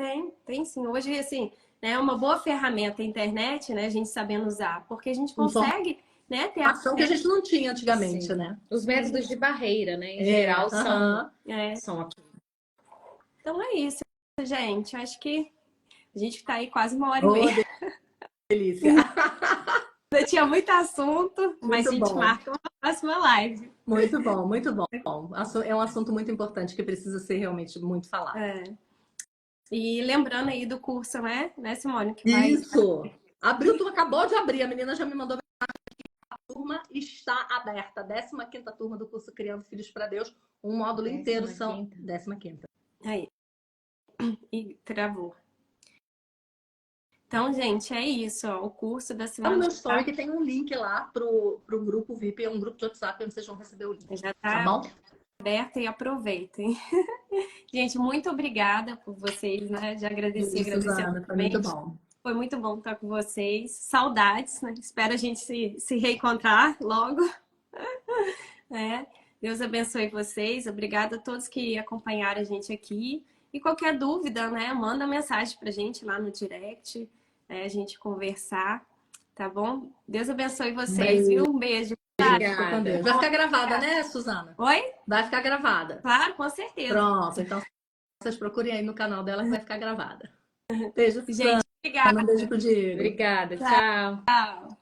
sim. Hoje, assim, né, é uma boa ferramenta a internet, né? A gente sabendo usar, porque a gente consegue, né, ter ação que a gente não tinha antigamente, Sim. né? Os métodos de barreira, né? Em geral, são aqui. Então é isso, gente. Eu acho que a gente tá aí quase 1h30. Delícia. Eu tinha muito assunto, mas a gente bom. marca uma próxima live. Muito bom, muito bom. É um assunto muito importante que precisa ser realmente muito falado. E lembrando aí do curso, né, Simone? Que Isso! Acabou de abrir, a menina já me mandou mensagem. A turma está aberta. 15ª turma do curso Criando Filhos para Deus. Um módulo inteiro são... 15ª. Aí. E travou. Então, gente, é isso. Ó, o curso da Simone. No meu story que tem um link lá pro grupo VIP. É um grupo de WhatsApp onde vocês vão receber o link. Já tá bom? Aberta e aproveitem. Gente, muito obrigada por vocês, né? Já agradeci, Suzana, foi muito bom. Foi muito bom estar com vocês. Saudades, né? Espero a gente se reencontrar logo. Deus abençoe vocês. Obrigada a todos que acompanharam a gente aqui. E qualquer dúvida, né? Manda mensagem pra gente lá no direct, né? A gente conversar, tá bom? Deus abençoe vocês, viu? Um beijo. Obrigada. Vai ficar gravada, né, Suzana? Oi? Vai ficar gravada. Claro, com certeza. Pronto, então vocês procurem aí no canal dela que vai ficar gravada. Beijo, gente. Obrigada. Um beijo pro Diego. Obrigada, tchau. Tchau.